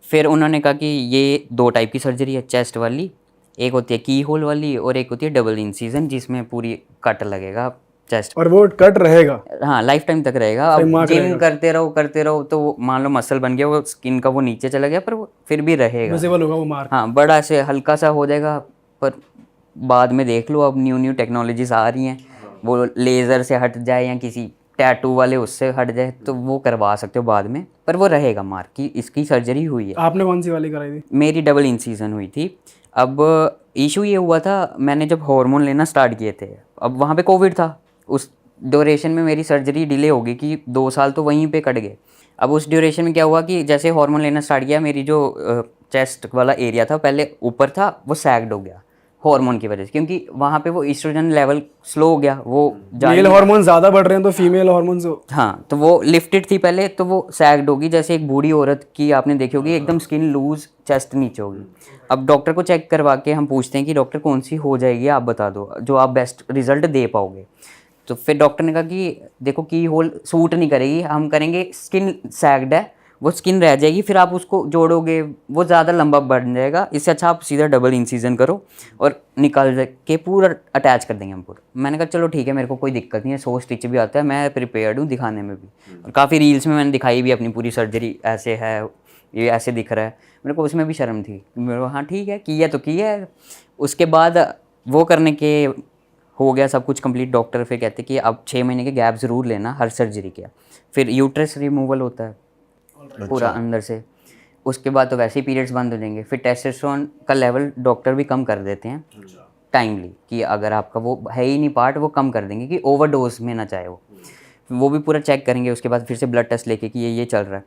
फिर उन्होंने कहा कि ये 2 टाइप की सर्जरी है चेस्ट वाली, एक होती है की होल वाली और एक होती है डबल इंसिजन जिसमें पूरी कट लगेगा चेस्ट। और वो कट रहेगा? हाँ, लाइफ टाइम तक रहेगा। अब जिम करते रहो तो वो मान लो मसल बन गया, वो स्किन का वो नीचे चला गया, पर वो फिर भी रहेगा, विजिबल होगा वो मार्क। हाँ, बड़ा से हल्का सा हो जाएगा। पर बाद में देख लो, अब न्यू टेक्नोलॉजीज आ रही हैं, वो लेज़र से हट जाए या किसी टैटू वाले उससे हट जाए तो वो करवा सकते हो बाद में, पर वो रहेगा मार्क कि इसकी सर्जरी हुई है। आपने कौन सी वाली कराई थी? मेरी डबल इंसिजन हुई थी। अब इशू ये हुआ था, मैंने जब हार्मोन लेना स्टार्ट किए थे, अब वहाँ पे कोविड था, उस ड्यूरेशन में मेरी सर्जरी डिले हो गई कि 2 साल तो वहीं पे कट गए। अब उस ड्यूरेशन में क्या हुआ कि जैसे हार्मोन लेना स्टार्ट किया, मेरी जो चेस्ट वाला एरिया था पहले ऊपर था, वो सैग्ड हो गया हार्मोन की वजह से, क्योंकि वहाँ पे वो ईस्ट्रोजन लेवल स्लो हो गया, वो मेल हार्मोन ज़्यादा बढ़ रहे हैं तो फीमेल हार्मोन से। हाँ, तो वो लिफ्टेड थी पहले, तो वो सैग्ड होगी, जैसे एक बूढ़ी औरत की आपने देखी होगी, एकदम स्किन लूज, चेस्ट नीचे होगी। अब डॉक्टर को चेक करवा के हम पूछते हैं कि डॉक्टर कौन सी हो जाएगी, आप बता दो जो आप बेस्ट रिजल्ट दे पाओगे। तो फिर डॉक्टर ने कहा कि देखो की होल सूट नहीं करेगी, हम करेंगे स्किन सैग्ड है, वो स्किन रह जाएगी, फिर आप उसको जोड़ोगे वो ज़्यादा लंबा बढ़ जाएगा, इससे अच्छा आप सीधा डबल इंसिजन करो और निकाल के पूरा अटैच कर देंगे हम पूरा। मैंने कहा चलो ठीक है, मेरे को कोई दिक्कत नहीं है, 100 स्टिच भी आता है, मैं प्रिपेयर्ड हूँ दिखाने में भी, और काफ़ी रील्स में मैंने दिखाई भी अपनी पूरी सर्जरी, ऐसे है, ये ऐसे दिख रहा है, मेरे को उसमें भी शर्म थी, मेरे को हाँ ठीक है, किया तो किया है। उसके बाद वो करने के हो गया सब कुछ कंप्लीट, डॉक्टर फिर कहते कि अब 6 महीने के गैप ज़रूर लेना हर सर्जरी के। फिर यूट्रस रिमूवल होता है पूरा अंदर से, उसके बाद तो वैसे ही पीरियड्स बंद हो जाएंगे। फिर टेस्टोस्टेरोन का लेवल डॉक्टर भी कम कर देते हैं टाइमली, कि अगर आपका वो है ही नहीं पार्ट, वो कम कर देंगे कि ओवरडोज में ना चाहे वो भी पूरा चेक करेंगे। उसके बाद फिर से ब्लड टेस्ट लेके कि ये चल रहा है।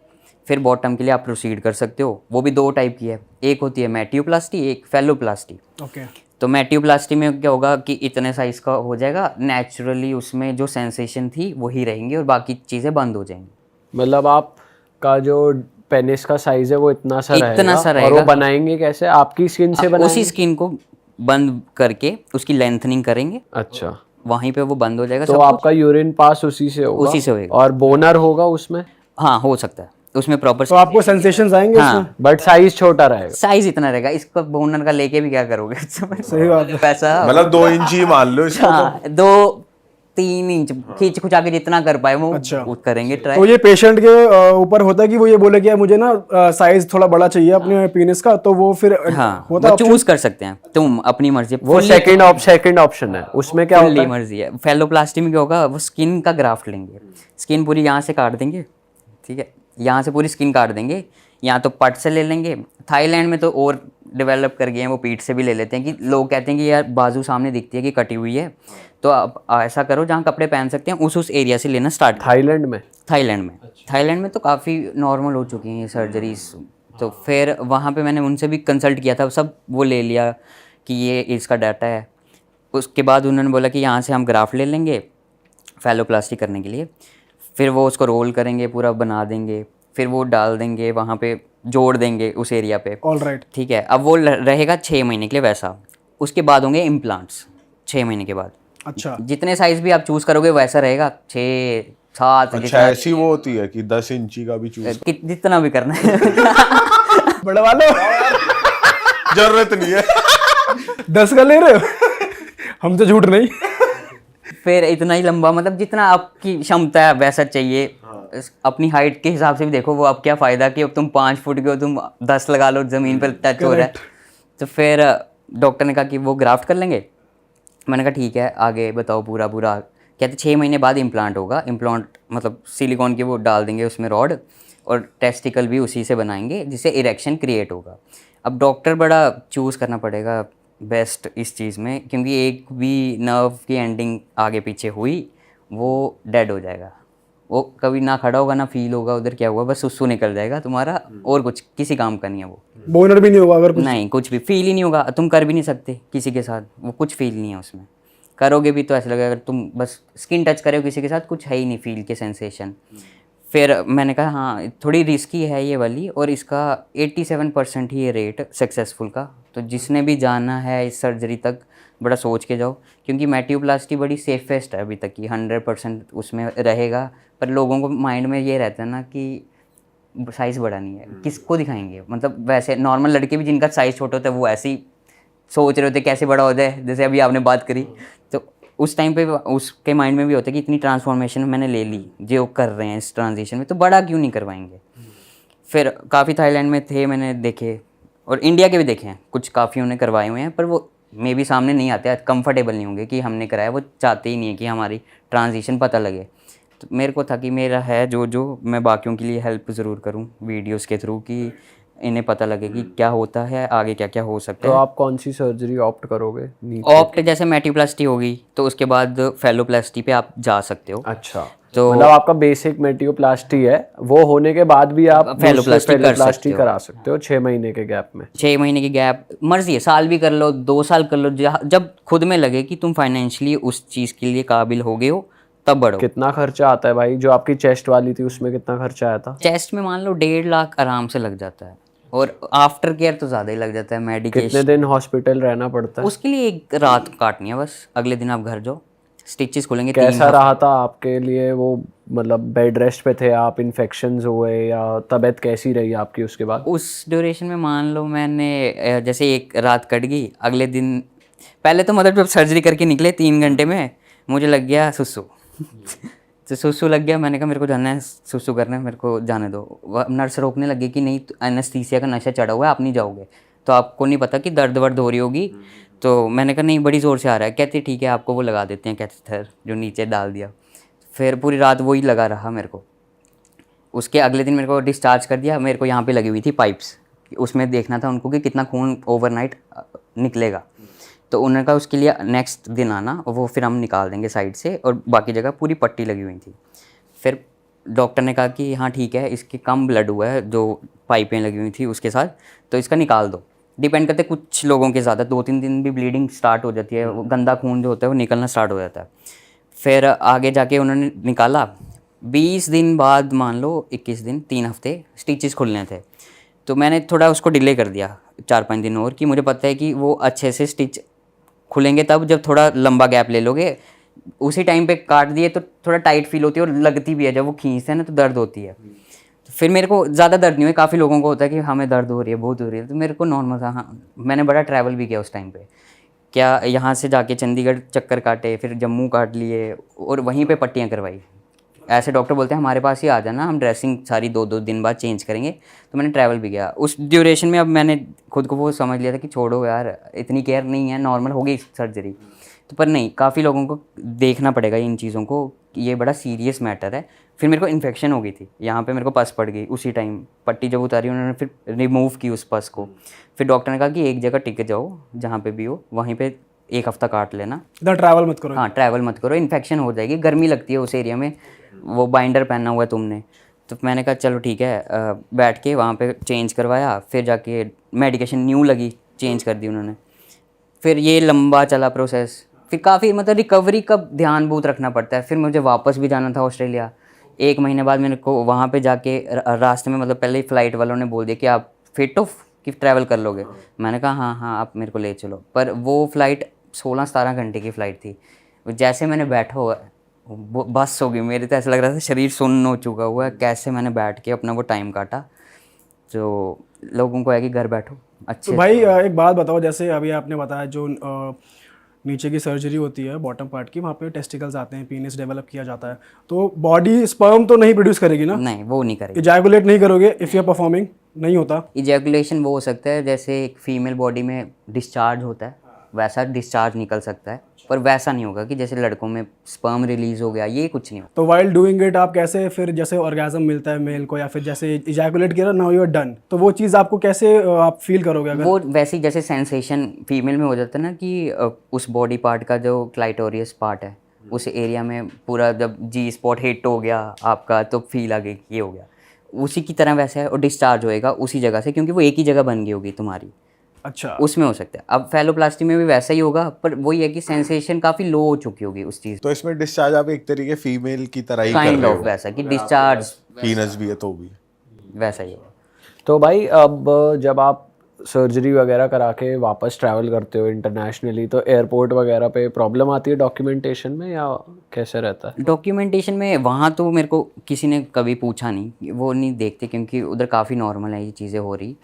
फिर बॉटम के लिए आप प्रोसीड कर सकते हो, वो भी 2 टाइप की है, एक होती है मैटियोप्लास्टी, एक फेलोप्लास्टी। ओके। तो मैटियोप्लास्टी में क्या होगा कि इतने साइज़ का हो जाएगा, नेचुरली उसमें जो सेंसेशन थी वही रहेंगी और बाकी चीज़ें बंद हो जाएंगी। मतलब आपका जो पेनिस का साइज है वो इतना सा रहेगा, और वो बनाएंगे कैसे? आपकी स्किन से बनाएंगे? उसी स्किन को बंद करके उसकी लेंथनिंग करेंगे। अच्छा, वहीं पे वो बंद हो जाएगा। तो आपका यूरिन पास उसी से होगा? उसी से होगा। और बोनर होगा उसमें? हाँ, हो सकता है उसमें प्रॉपर। तो आपको सेंसेशंस आएंगे उसमें? बट साइज छोटा रहेगा? साइज इतना रहेगा, इसको बोनर का लेके भी क्या करोगे? सही बात है। पैसा मतलब 2 इंच ही मान लो इसको। हाँ, 2-3 इंच खींच खुचा के जितना कर पाए वो करेंगे ट्राई। तो ये पेशेंट के ऊपर होता है कि वो ये बोले कि मुझे ना साइज थोड़ा बड़ा चाहिए अपने पीनिस का, तो वो फिर हाँ, होता है चूज कर सकते हैं तुम अपनी मर्जी। वो सेकंड ऑप्शन है, उसमें क्या होता है? मर्जी है। फेलोप्लास्टी में क्या होगा, वो स्किन का ग्राफ्ट लेंगे, स्किन पूरी यहाँ से काट देंगे, ठीक है, यहाँ से पूरी स्किन काट देंगे, या तो पट से ले लेंगे। थाईलैंड में तो और डेवलप कर गए हैं, वो पीठ से भी ले लेते हैं, कि लोग कहते हैं कि यार बाजू सामने दिखती है कि कटी हुई है, तो आप ऐसा करो जहाँ कपड़े पहन सकते हैं उस एरिया से लेना स्टार्ट। थाईलैंड में? थाईलैंड में तो काफ़ी नॉर्मल हो चुकी हैं ये सर्जरीज। तो फिर वहाँ पे मैंने उनसे भी कंसल्ट किया था, सब वो ले लिया कि ये इसका डाटा है। उसके बाद उन्होंने बोला कि यहाँ से हम ग्राफ्ट ले लेंगे फेलोप्लास्टी करने के लिए, फिर वो उसको रोल करेंगे, पूरा बना देंगे, फिर वो डाल देंगे वहाँ पे, जोड़ देंगे उस एरिया पे। ऑलराइट, ठीक है। अब वो रहेगा 6 महीने के लिए वैसा। उसके बाद होंगे इम्प्लांट्स 6 महीने के बाद। अच्छा, जितने साइज भी आप चूज करोगे वैसा रहेगा, 6-7। अच्छा, ऐसी वो होती है कि 10 इंची का भी चूज जितना भी करना है। बड़वा लो, जरूरत नहीं है। 10 का ले रहे हो? हम तो झूठ नहीं। फिर इतना ही लंबा, मतलब जितना आपकी क्षमता है वैसा चाहिए। अपनी हाइट के हिसाब से भी देखो, वो अब क्या फ़ायदा कि अब तुम 5 फुट के हो, तुम 10 लगा लो, ज़मीन पर टच हो रहा है। तो फिर डॉक्टर ने कहा कि वो ग्राफ्ट कर लेंगे। मैंने कहा ठीक है, आगे बताओ पूरा। कहते 6 महीने बाद इम्प्लांट होगा। इम्प्लांट मतलब सिलिकॉन के वो डाल देंगे उसमें रॉड, और टेस्टिकल भी उसी से बनाएंगे, जिससे इरेक्शन क्रिएट होगा। अब डॉक्टर बड़ा चूज़ करना पड़ेगा बेस्ट इस चीज़ में, क्योंकि एक भी नर्व की एंडिंग आगे पीछे हुई वो डेड हो जाएगा। वो कभी ना खड़ा होगा ना फील होगा उधर क्या हुआ, बस सुसु निकल जाएगा तुम्हारा, और कुछ किसी काम का नहीं है वो। बोनर भी नहीं होगा अगर कुछ? नहीं, कुछ भी फील ही नहीं होगा, तुम कर भी नहीं सकते किसी के साथ, वो कुछ फील नहीं है उसमें। करोगे भी तो ऐसा लगेगा, अगर तुम बस स्किन टच करे हो किसी के साथ, कुछ है ही नहीं फील के सेंसेशन। फिर मैंने कहा हाँ थोड़ी रिस्की है ये वाली, और इसका 87% ही है रेट सक्सेसफुल का। तो जिसने भी जाना है इस सर्जरी तक बड़ा सोच के जाओ, क्योंकि मेटियोप्लास्टी बड़ी सेफेस्ट है अभी तक की, 100% उसमें रहेगा। पर लोगों को माइंड में ये रहता है ना कि साइज़ बड़ा नहीं है, किसको दिखाएंगे। मतलब वैसे नॉर्मल लड़के भी जिनका साइज़ छोटा होता है वो ऐसे ही सोच रहे होते कैसे बड़ा हो जाए, जैसे अभी आपने बात करी। तो उस टाइम पे उसके माइंड में भी होता है कि इतनी ट्रांसफॉर्मेशन मैंने ले ली, जो कर रहे हैं इस ट्रांजिशन में, तो बड़ा क्यों नहीं करवाएंगे। फिर काफ़ी थाईलैंड में थे मैंने देखे, और इंडिया के भी देखे हैं कुछ, काफ़ी उन्हें करवाए हुए हैं, पर वो मे भी सामने नहीं आते, कंफर्टेबल नहीं होंगे कि हमने कराया। वो चाहते ही नहीं है कि हमारी ट्रांजिशन पता लगे। तो मेरे को था कि मेरा है जो मैं बाकियों के लिए हेल्प ज़रूर करूं वीडियोस के थ्रू, कि इन्हें पता लगे कि क्या होता है, आगे क्या क्या हो सकता तो है। आप कौन सी सर्जरी ऑप्ट करोगे नीचे? ऑप्ट जैसे मेटियोप्लास्टी होगी तो उसके बाद फेलोप्लास्टी पे आप जा सकते हो। अच्छा, तो मतलब आपका बेसिक मेटियोप्लास्टी है, वो होने के बाद भी आप फेलोप्लास्टी कर सकते हो। करा सकते हो 6 महीने के गैप में। 6 महीने की गैप मर्जी है, साल भी कर लो, 2 साल कर लो, जब खुद में लगे कि तुम फाइनेंशियली उस चीज़ के लिए काबिल हो गए हो तब बढ़ो। कितना खर्चा आता है भाई? जो आपकी चेस्ट वाली थी उसमें कितना खर्चा आया था? चेस्ट में मान लो 1.5 लाख आराम से लग जाता है, और आफ्टर केयर तो ज़्यादा ही लग जाता है, कितने मेडिकेशन। दिन हॉस्पिटल रहना पड़ता है? उसके लिए एक रात काटनी है बस, अगले दिन आप घर जाओ, स्टिचेस खुलेंगे। कैसा रहा था आपके लिए वो? मतलब बेड रेस्ट पे थे आप, इन्फेक्शंस हुए, या तबीयत कैसी रही आपकी उसके बाद? उस ड्यूरेशन में मान लो मैंने जैसे एक रात कट गई, अगले दिन पहले तो मतलब जब सर्जरी करके निकले 3 घंटे में मुझे लग गया सुसु। तो सुसु लग गया, मैंने कहा मेरे को जाना है सुसु करने, मेरे को जाने दो। नर्स रोकने लगी कि नहीं एनेस्थीसिया का नशा चढ़ा हुआ है, आप नहीं जाओगे, तो आपको नहीं पता कि दर्द वर्द हो रही होगी। तो मैंने कहा नहीं बड़ी ज़ोर से आ रहा है, कहते ठीक है आपको वो लगा देते हैं कैथेटर, जो नीचे डाल दिया। फिर पूरी रात वही लगा रहा मेरे को। उसके अगले दिन मेरे को डिस्चार्ज कर दिया, मेरे को यहाँ पे लगी हुई थी पाइप्स, उसमें देखना था उनको कि कितना खून ओवरनाइट निकलेगा। तो उन्होंने कहा उसके लिए नेक्स्ट दिन आना, वो फिर हम निकाल देंगे साइड से, और बाकी जगह पूरी पट्टी लगी हुई थी। फिर डॉक्टर ने कहा कि हाँ ठीक है, इसके कम ब्लड हुआ है जो पाइपें लगी हुई थी उसके साथ, तो इसका निकाल दो। डिपेंड करते कुछ लोगों के ज़्यादा 2-3 दिन भी ब्लीडिंग स्टार्ट हो जाती है, वो गंदा खून जो होता है वो निकलना स्टार्ट हो जाता है। फिर आगे जाके उन्होंने निकाला, 20 दिन बाद मान लो 21 दिन, 3 हफ्ते स्टिचेस खुलने थे। तो मैंने थोड़ा उसको डिले कर दिया 4-5 दिन और, कि मुझे पता है कि वो अच्छे से स्टिच खुलेंगे तब जब थोड़ा लंबा गैप ले लोगे। उसी टाइम पे काट दिए तो थोड़ा टाइट फील होती है और लगती भी है, जब वो खींचते हैं ना तो दर्द होती है। तो फिर मेरे को ज़्यादा दर्द नहीं हुई, काफ़ी लोगों को होता है कि हमें दर्द हो रही है, बहुत हो रही है, तो मेरे को नॉर्मल था। हाँ मैंने बड़ा ट्रैवल भी किया उस टाइम पे, क्या यहाँ से जाके चंडीगढ़ चक्कर काटे, फिर जम्मू काट लिए, और वहीं पे पट्टियाँ करवाई। ऐसे डॉक्टर बोलते हैं हमारे पास ही आ जाना, हम ड्रेसिंग सारी 2-2 दिन बाद चेंज करेंगे। तो मैंने ट्रैवल भी किया उस ड्यूरेशन में। अब मैंने खुद को वो समझ लिया था कि छोड़ो यार, इतनी केयर नहीं है, नॉर्मल हो गई सर्जरी। तो पर नहीं, काफ़ी लोगों को देखना पड़ेगा इन चीज़ों को, कि ये बड़ा सीरियस मैटर है। फिर मेरे को इन्फेक्शन हो गई थी यहाँ पे, मेरे को पस पड़ गई उसी टाइम। पट्टी जब उतारी उन्होंने फिर रिमूव की उस पस को। फिर डॉक्टर ने कहा कि एक जगह टिक जाओ, जहाँ पे भी हो वहीं पे 1 हफ्ता काट लेना, इधर ट्रैवल मत करो। हाँ ट्रैवल मत करो, इन्फेक्शन हो जाएगी, गर्मी लगती है उस एरिया में, वो बाइंडर पहना हुआ है तुमने। तो मैंने कहा चलो ठीक है, बैठ के वहाँ पे चेंज करवाया। फिर जाके मेडिकेशन न्यू लगी, चेंज कर दी उन्होंने। फिर ये लंबा चला प्रोसेस, फिर काफ़ी मतलब रिकवरी का ध्यान बहुत रखना पड़ता है। फिर मुझे वापस भी जाना था ऑस्ट्रेलिया। 1 महीने बाद मेरे को वहाँ पे जाके रास्ते में मतलब पहले ही फ़्लाइट वालों ने बोल दिया कि आप फिट हो कि ट्रैवल कर लोगे। मैंने कहा हाँ हाँ आप मेरे को ले चलो। पर वो फ़्लाइट 16-17 घंटे की फ़्लाइट थी। जैसे मैंने बैठा हुआ, बस हो गई मेरी, तो ऐसा लग रहा था शरीर सुन्न हो चुका हुआ है। कैसे मैंने बैठ के अपना वो टाइम काटा। तो लोगों को है कि घर बैठो अच्छे। तो भाई एक बात बताओ, जैसे अभी आपने बताया जो नीचे की सर्जरी होती है बॉटम पार्ट की, वहाँ पे टेस्टिकल्स आते हैं, पीनिस डेवलप किया जाता है, तो बॉडी स्पर्म तो नहीं प्रोड्यूस करेगी ना? नहीं वो नहीं करेगी। इजैकुलेट नहीं करोगे इफ़ यू आर परफॉर्मिंग, नहीं होता। इजैकुलेशन वो हो सकता है जैसे एक फीमेल बॉडी में डिस्चार्ज होता है वैसा डिस्चार्ज निकल सकता है, पर वैसा नहीं होगा कि जैसे लड़कों में स्पर्म रिलीज हो गया, ये कुछ नहीं होगा। तो वाइल डूइंग इट आप कैसे फिर, जैसे ऑर्गेजम मिलता है मेल को, या फिर जैसे इजैकुलेट किया नाउ यू आर डन, तो वो चीज़ आपको कैसे आप फील करोगे अगर? वो वैसे ही जैसे सेंसेशन फीमेल में हो जाता है ना, कि उस बॉडी पार्ट का जो क्लाइटोरियस पार्ट है उस एरिया में पूरा जब जी स्पॉट हिट हो गया आपका, तो फील आ गई कि ये हो गया, उसी की तरह वैसा है। और डिस्चार्ज होएगा उसी जगह से, क्योंकि वो एक ही जगह बन गई होगी तुम्हारी, अच्छा, उसमें हो सकता है। अब फैलोप्लास्टी में भी वैसा ही होगा, पर वही है कि सेंसेशन काफ़ी लो हो चुकी होगी उस चीज़, तो इसमें डिस्चार्ज आप एक तरीके फीमेल की तरह ही कर काइंड रहे ऑफ हो, वैसा कि डिस्चार्ज पीनस भी है तो भी। वैसा ही होगा। तो भाई अब जब आप सर्जरी वगैरह करा के वापस ट्रैवल करते हो इंटरनेशनली, तो एयरपोर्ट वगैरह पे प्रॉब्लम आती है डॉक्यूमेंटेशन में, या कैसे रहता है? डॉक्यूमेंटेशन में वहाँ तो मेरे को किसी ने कभी पूछा नहीं, वो नहीं देखते क्योंकि उधर काफ़ी नॉर्मल है ये चीज़ें हो रही।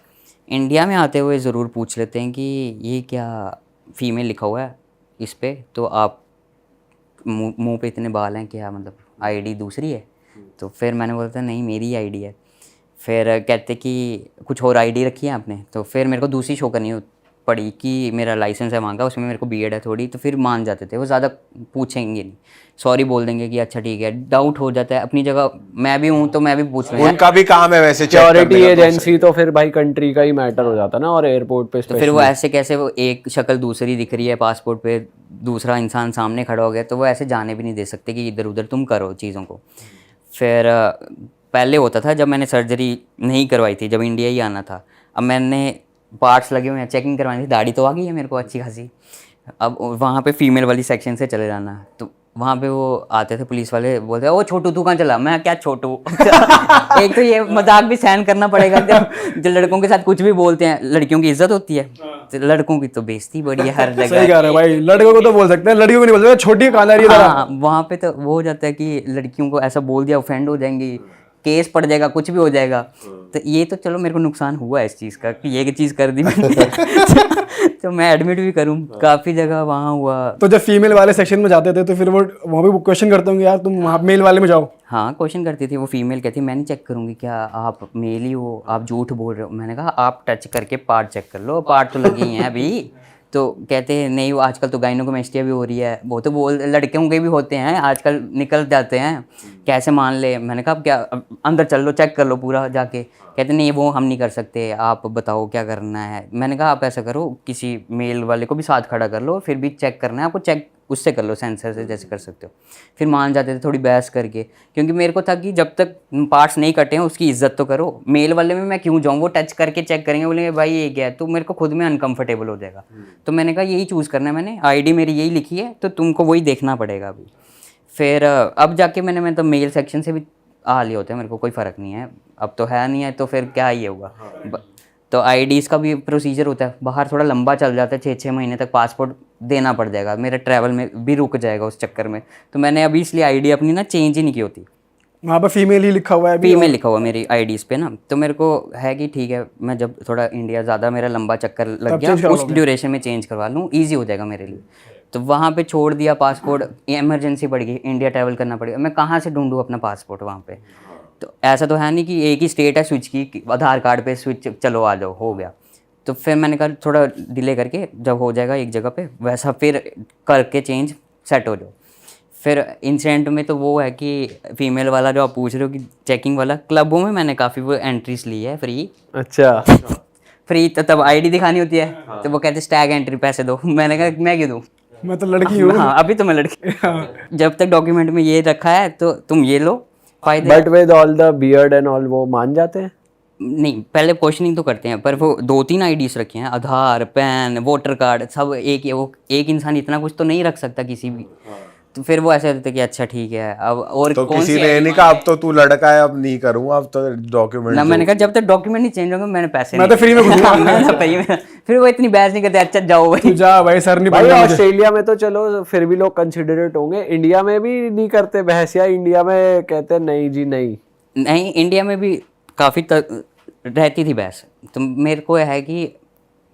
इंडिया में आते हुए ज़रूर पूछ लेते हैं कि ये क्या फीमेल लिखा हुआ है इस पे, तो आप मुंह पे इतने बाल हैं क्या, मतलब आईडी दूसरी है? तो फिर मैंने बोलता नहीं मेरी आईडी है। फिर कहते कि कुछ और आईडी रखी है आपने, तो फिर मेरे को दूसरी शो करनी पड़ी कि मेरा लाइसेंस है वहाँ का, उसमें मेरे को बीएड है थोड़ी, तो फिर मान जाते थे वो, ज़्यादा पूछेंगे नहीं, सॉरी बोल देंगे कि अच्छा ठीक है। डाउट हो जाता है अपनी जगह, मैं भी हूँ तो मैं भी पूछ लूँगा। उनका भी काम है वैसे check सिक्योरिटी करने का, तो एजेंसी तो फिर भाई कंट्री का ही मैटर हो जाता ना, और एयरपोर्ट पे तो फिर वो ऐसे कैसे, वो एक शक्ल दूसरी दिख रही है पासपोर्ट पे, दूसरा इंसान सामने खड़ा हो गया, तो वो ऐसे जाने भी नहीं दे सकते कि इधर उधर तुम करो चीज़ों को। फिर पहले होता था जब मैंने सर्जरी नहीं करवाई थी, जब इंडिया ही आना था, अब मैंने पार्ट्स लगे हुए हैं, चेकिंग करवानी थी, दाढ़ी तो आ गई है मेरे को अच्छी खासी, अब वहाँ पे फीमेल वाली सेक्शन से चले जाना, तो वहाँ पे वो आते थे पुलिस वाले, बोलते ओ छोटू तू कहाँ चला, मैं क्या छोटू एक तो ये मजाक भी सहन करना पड़ेगा, जो लड़कों के साथ कुछ भी बोलते हैं, लड़कियों की इज्जत होती है, तो लड़कों की तो बेइज्जती बड़ी है हर सही जगह। कह रहे हो भाई, लड़कों को तो बोल सकते हैं, लड़कियों को नहीं बोल सकते, छोटी कहाँ रही है जरा। हाँ, वहाँ पे तो वो हो जाता है कि लड़कियों को ऐसा बोल दिया ऑफेंड हो जाएंगी, केस पड़ जाएगा, कुछ भी हो जाएगा। तो ये तो चलो मेरे को नुकसान हुआ है इस चीज़ का कि ये चीज़ कर दी मैंने तो मैं एडमिट भी करूँ काफ़ी जगह वहाँ हुआ। तो जब फीमेल वाले सेक्शन में जाते थे तो फिर वो वहाँ भी क्वेश्चन करते होंगे, यार तुम वहाँ मेल वाले में जाओ। हाँ, क्वेश्चन करती थी वो फीमेल, कहती मैं नहीं चेक करूँगी, क्या आप मेल ही हो, आप झूठ बोल रहे हो। मैंने कहा आप टच करके पार्ट चेक कर लो, पार्ट तो लगे ही हैं अभी। तो कहते हैं नहीं, वो आजकल तो गाइनोकोमेस्टिया भी हो रही है, वो तो बोल लड़कियों के भी होते हैं आजकल, निकल जाते हैं, कैसे मान ले। मैंने कहा अब क्या, अब अंदर चल लो, चेक कर लो पूरा जाके। कहते नहीं वो हम नहीं कर सकते, आप बताओ क्या करना है। मैंने कहा आप ऐसा करो, किसी मेल वाले को भी साथ खड़ा कर लो, फिर भी चेक करना है आपको, चेक उससे कर लो, सेंसर से जैसे कर सकते हो। फिर मान जाते थे थोड़ी बहस करके, क्योंकि मेरे को था कि जब तक पार्ट्स नहीं कटे हैं उसकी इज्जत तो करो। मेल वाले में मैं क्यों जाऊँ, वो टच करके चेक करेंगे, बोलेंगे भाई ये क्या है, तो मेरे को खुद में अनकंफर्टेबल हो जाएगा। तो मैंने कहा यही चूज़ करना है, मैंने आईडी मेरी यही लिखी है, तो तुमको वही देखना पड़ेगा अभी। फिर अब जाके मैं तो मेल सेक्शन से भी हाल ही होते हैं, मेरे को कोई फ़र्क नहीं है, अब तो है नहीं है तो फिर क्या ही होगा। तो आईडीज़ का भी प्रोसीजर होता है, बाहर थोड़ा लंबा चल जाता है, 6-6 महीने तक पासपोर्ट देना पड़ जाएगा, मेरा ट्रैवल में भी रुक जाएगा उस चक्कर में। तो मैंने अभी इसलिए आईडी अपनी ना चेंज ही नहीं की होती, वहाँ पर फीमेल ही लिखा हुआ है अभी। फीमेल लिखा हुआ मेरी आईडीज़ पे ना। तो मेरे को है कि ठीक है, मैं जब थोड़ा इंडिया ज़्यादा मेरा लंबा चक्कर लग तब गया, change करा उस ड्यूरेशन में चेंज करवा लूँ, ईजी हो जाएगा मेरे लिए। तो वहाँ पे छोड़ दिया पासपोर्ट, इमरजेंसी पड़ गई, इंडिया ट्रैवल करना पड़ेगा, मैं कहाँ से ढूंढूँ अपना पासपोर्ट वहाँ पे। तो ऐसा तो है नहीं कि एक ही स्टेट है स्विच की, आधार कार्ड पे स्विच चलो आ जाओ हो गया। तो फिर मैंने कहा थोड़ा डिले करके जब हो जाएगा एक जगह पे, वैसा फिर करके चेंज सेट हो जाओ। फिर इंसिडेंट में तो वो है कि फीमेल वाला जो आप पूछ रहे हो कि चेकिंग वाला, क्लबों में मैंने काफ़ी वो एंट्रीज ली है फ्री। अच्छा। फ्री तो तब आईडी दिखानी होती है, तो वो कहते स्टैग एंट्री पैसे दो। मैंने कहा मैं क्यों दूँ, मैं तो लड़की हूँ। हाँ अभी तो मैं लड़की। जब तक डॉक्यूमेंट में ये रखा है तो तुम ये लो फायदे। But with all the beard and all वो मान जाते हैं? नहीं, पहले क्वेश्चनिंग तो करते हैं, पर वो 2-3 आईडीज रखे हैं, आधार, पैन, वोटर कार्ड, सब एक, वो एक इंसान इतना कुछ तो नहीं रख सकता किसी भी। तो फिर वो ऐसे होते कि अच्छा ठीक है, अब और तो कौन किसी सी ने नहीं कहा अब तो तू लड़का है अब नहीं करूँगा, अब तो डॉक्यूमेंट ना, मैंने कहा जब तक डॉक्यूमेंट नहीं चेंज होंगे मैंने पैसे मैं नहीं तो फ्री में घूमूंगा। मैं तो फ्री में। फिर वो इतनी बहस नहीं करते, अच्छा जाओ भाई। तू जा भाई, सर नहीं भाई पड़ना मुझे। ऑस्ट्रेलिया में तो चलो फिर भी लोग कंसिडरेट होंगे, इंडिया में भी नहीं करते बहस, या इंडिया में कहते हैं नहीं जी नहीं? नहीं, इंडिया में भी काफ़ी रहती थी बहस। तो मेरे को है कि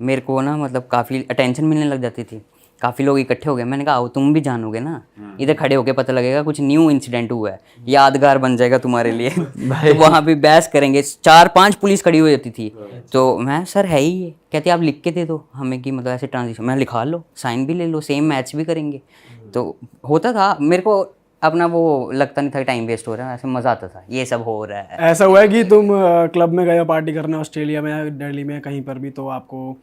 मेरे को ना मतलब काफ़ी अटेंशन मिलने लग जाती थी, काफ़ी लोग इकट्ठे हो गए। मैंने कहा आओ तुम भी जानोगे ना, इधर खड़े होके पता लगेगा कुछ न्यू इंसिडेंट हुआ है, यादगार बन जाएगा तुम्हारे लिए। तो वहाँ भी बहस करेंगे, 4-5 पुलिस खड़ी हो जाती थी। तो मैं सर है ही ये, कहते आप लिख के दे दो हमें कि मतलब ऐसे ट्रांजिशन, मैं लिखा लो, साइन भी ले लो, सेम मैच भी करेंगे। तो होता था, मेरे को अपना वो लगता नहीं था टाइम वेस्ट हो रहा है, ऐसे मज़ा आता था ये सब हो रहा है। ऐसा हुआ है कि तुम क्लब में गए हो पार्टी करने ऑस्ट्रेलिया में या दिल्ली में कहीं पर भी, तो आपको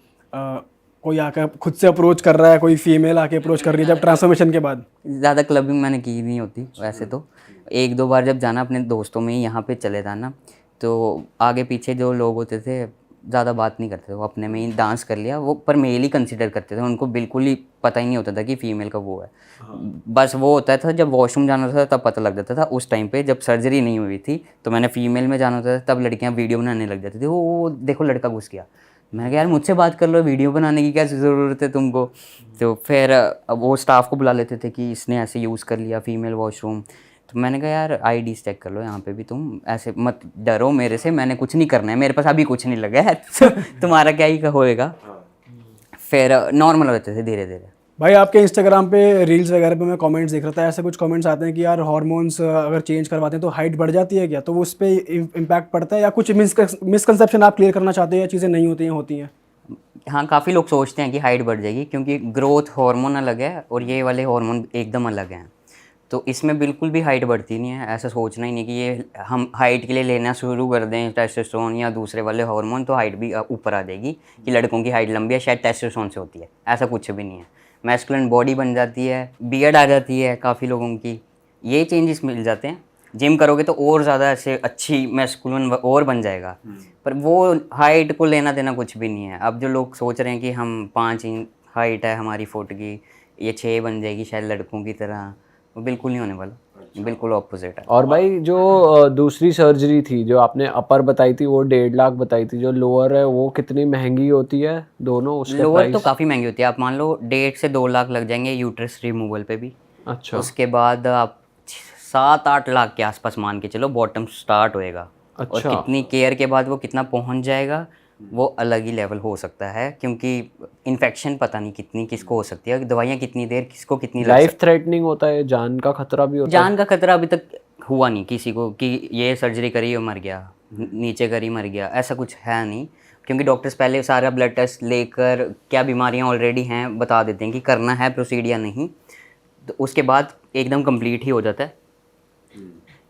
कोई आकर खुद से अप्रोच कर रहा है, कोई फीमेल आके अप्रोच कर रही है जब ट्रांसफॉर्मेशन के बाद? ज़्यादा क्लबिंग मैंने की नहीं होती वैसे तो, 1-2 बार जब जाना अपने दोस्तों में ही यहाँ पे चले जाना, तो आगे पीछे जो लोग होते थे ज़्यादा बात नहीं करते थे, वो अपने में ही डांस कर लिया वो, पर मेल ही कंसिडर करते थे, उनको बिल्कुल ही पता ही नहीं होता था कि फ़ीमेल का वो है। बस वो होता था जब वॉशरूम जाना था तब पता लग जाता था, उस टाइम पे जब सर्जरी नहीं हुई थी तो मैंने फ़ीमेल में जाना होता था, तब लड़कियाँ वीडियो बनाने लग जाती थी, वो देखो लड़का घुस गया। मैंने कहा यार मुझझसे बात कर लो, वीडियो बनाने की क्या ज़रूरत है तुमको। तो फिर अब वो स्टाफ को बुला लेते थे कि इसने ऐसे यूज़ कर लिया फ़ीमेल वॉशरूम। तो मैंने कहा यार आईडी चेक कर लो, यहाँ पे भी तुम ऐसे मत डरो मेरे से, मैंने कुछ नहीं करना है, मेरे पास अभी कुछ नहीं लगा है तो तुम्हारा क्या ही होएगा। फिर नॉर्मल होते थे धीरे धीरे। भाई आपके इंस्टाग्राम पे रील्स वगैरह पे मैं कमेंट्स देख रहा था, ऐसे कुछ कमेंट्स आते हैं कि यार हार्मोन्स अगर चेंज करवाते हैं तो हाइट बढ़ जाती है क्या, तो उस पर इम्पैक्ट पड़ता है या कुछ मिसकंसेप्शन आप क्लियर करना चाहते हैं या चीज़ें नहीं होती हैं? हाँ, काफ़ी लोग सोचते हैं कि हाइट बढ़ जाएगी, क्योंकि ग्रोथ हार्मोन अलग है और ये वाले हार्मोन एकदम अलग हैं। तो इसमें बिल्कुल भी हाइट बढ़ती नहीं है, ऐसा सोचना ही नहीं कि ये हम हाइट के लिए लेना शुरू कर दें टेस्टोस्टेरोन या दूसरे वाले हार्मोन तो हाइट भी ऊपर आ जाएगी, कि लड़कों की हाइट लंबी है शायद टेस्टोस्टेरोन से होती है, ऐसा कुछ भी नहीं है। मैस्कुलिन बॉडी बन जाती है, बियर्ड आ जाती है काफ़ी लोगों की, ये चेंजेस मिल जाते हैं। जिम करोगे तो और ज़्यादा ऐसे अच्छी मैस्कुलिन और बन जाएगा, पर वो हाइट को लेना देना कुछ भी नहीं है। अब जो लोग सोच रहे हैं कि हम 5 इंच हाइट है हमारी फुट की, ये 6 बन जाएगी शायद लड़कों की तरह, वो बिल्कुल नहीं होने वाला, बिल्कुल ऑपोजिट है। और भाई जो दूसरी सर्जरी थी जो आपने अपर बताई थी वो 1.5 लाख बताई थी, जो लोअर है वो कितनी महंगी होती है दोनों, उसका लोअर तो प्राइस? काफ़ी महंगी होती है, आप मान लो 1.5 से 2 लाख लग जाएंगे यूट्रस रिमूवल पे भी। अच्छा उसके बाद आप 7-8 लाख के आसपास मान के चलो बॉटम स्टार्ट होएगा। और अच्छा। कितनी केयर के बाद वो कितना पहुंच जाएगा वो अलग ही लेवल हो सकता है, क्योंकि इन्फेक्शन पता नहीं कितनी किसको हो सकती है, दवाइयाँ कितनी देर किसको कितनी लग लाइफ थ्रेटनिंग होता है, जान का खतरा भी होता जान का खतरा अभी तक हुआ नहीं किसी को कि ये सर्जरी करी और मर गया, नीचे करी मर गया, ऐसा कुछ है नहीं। क्योंकि डॉक्टर्स पहले सारा ब्लड टेस्ट लेकर क्या बीमारियां ऑलरेडी हैं बता देते हैं कि करना है प्रोसीड या नहीं, तो उसके बाद एकदम कंप्लीट ही हो जाता है।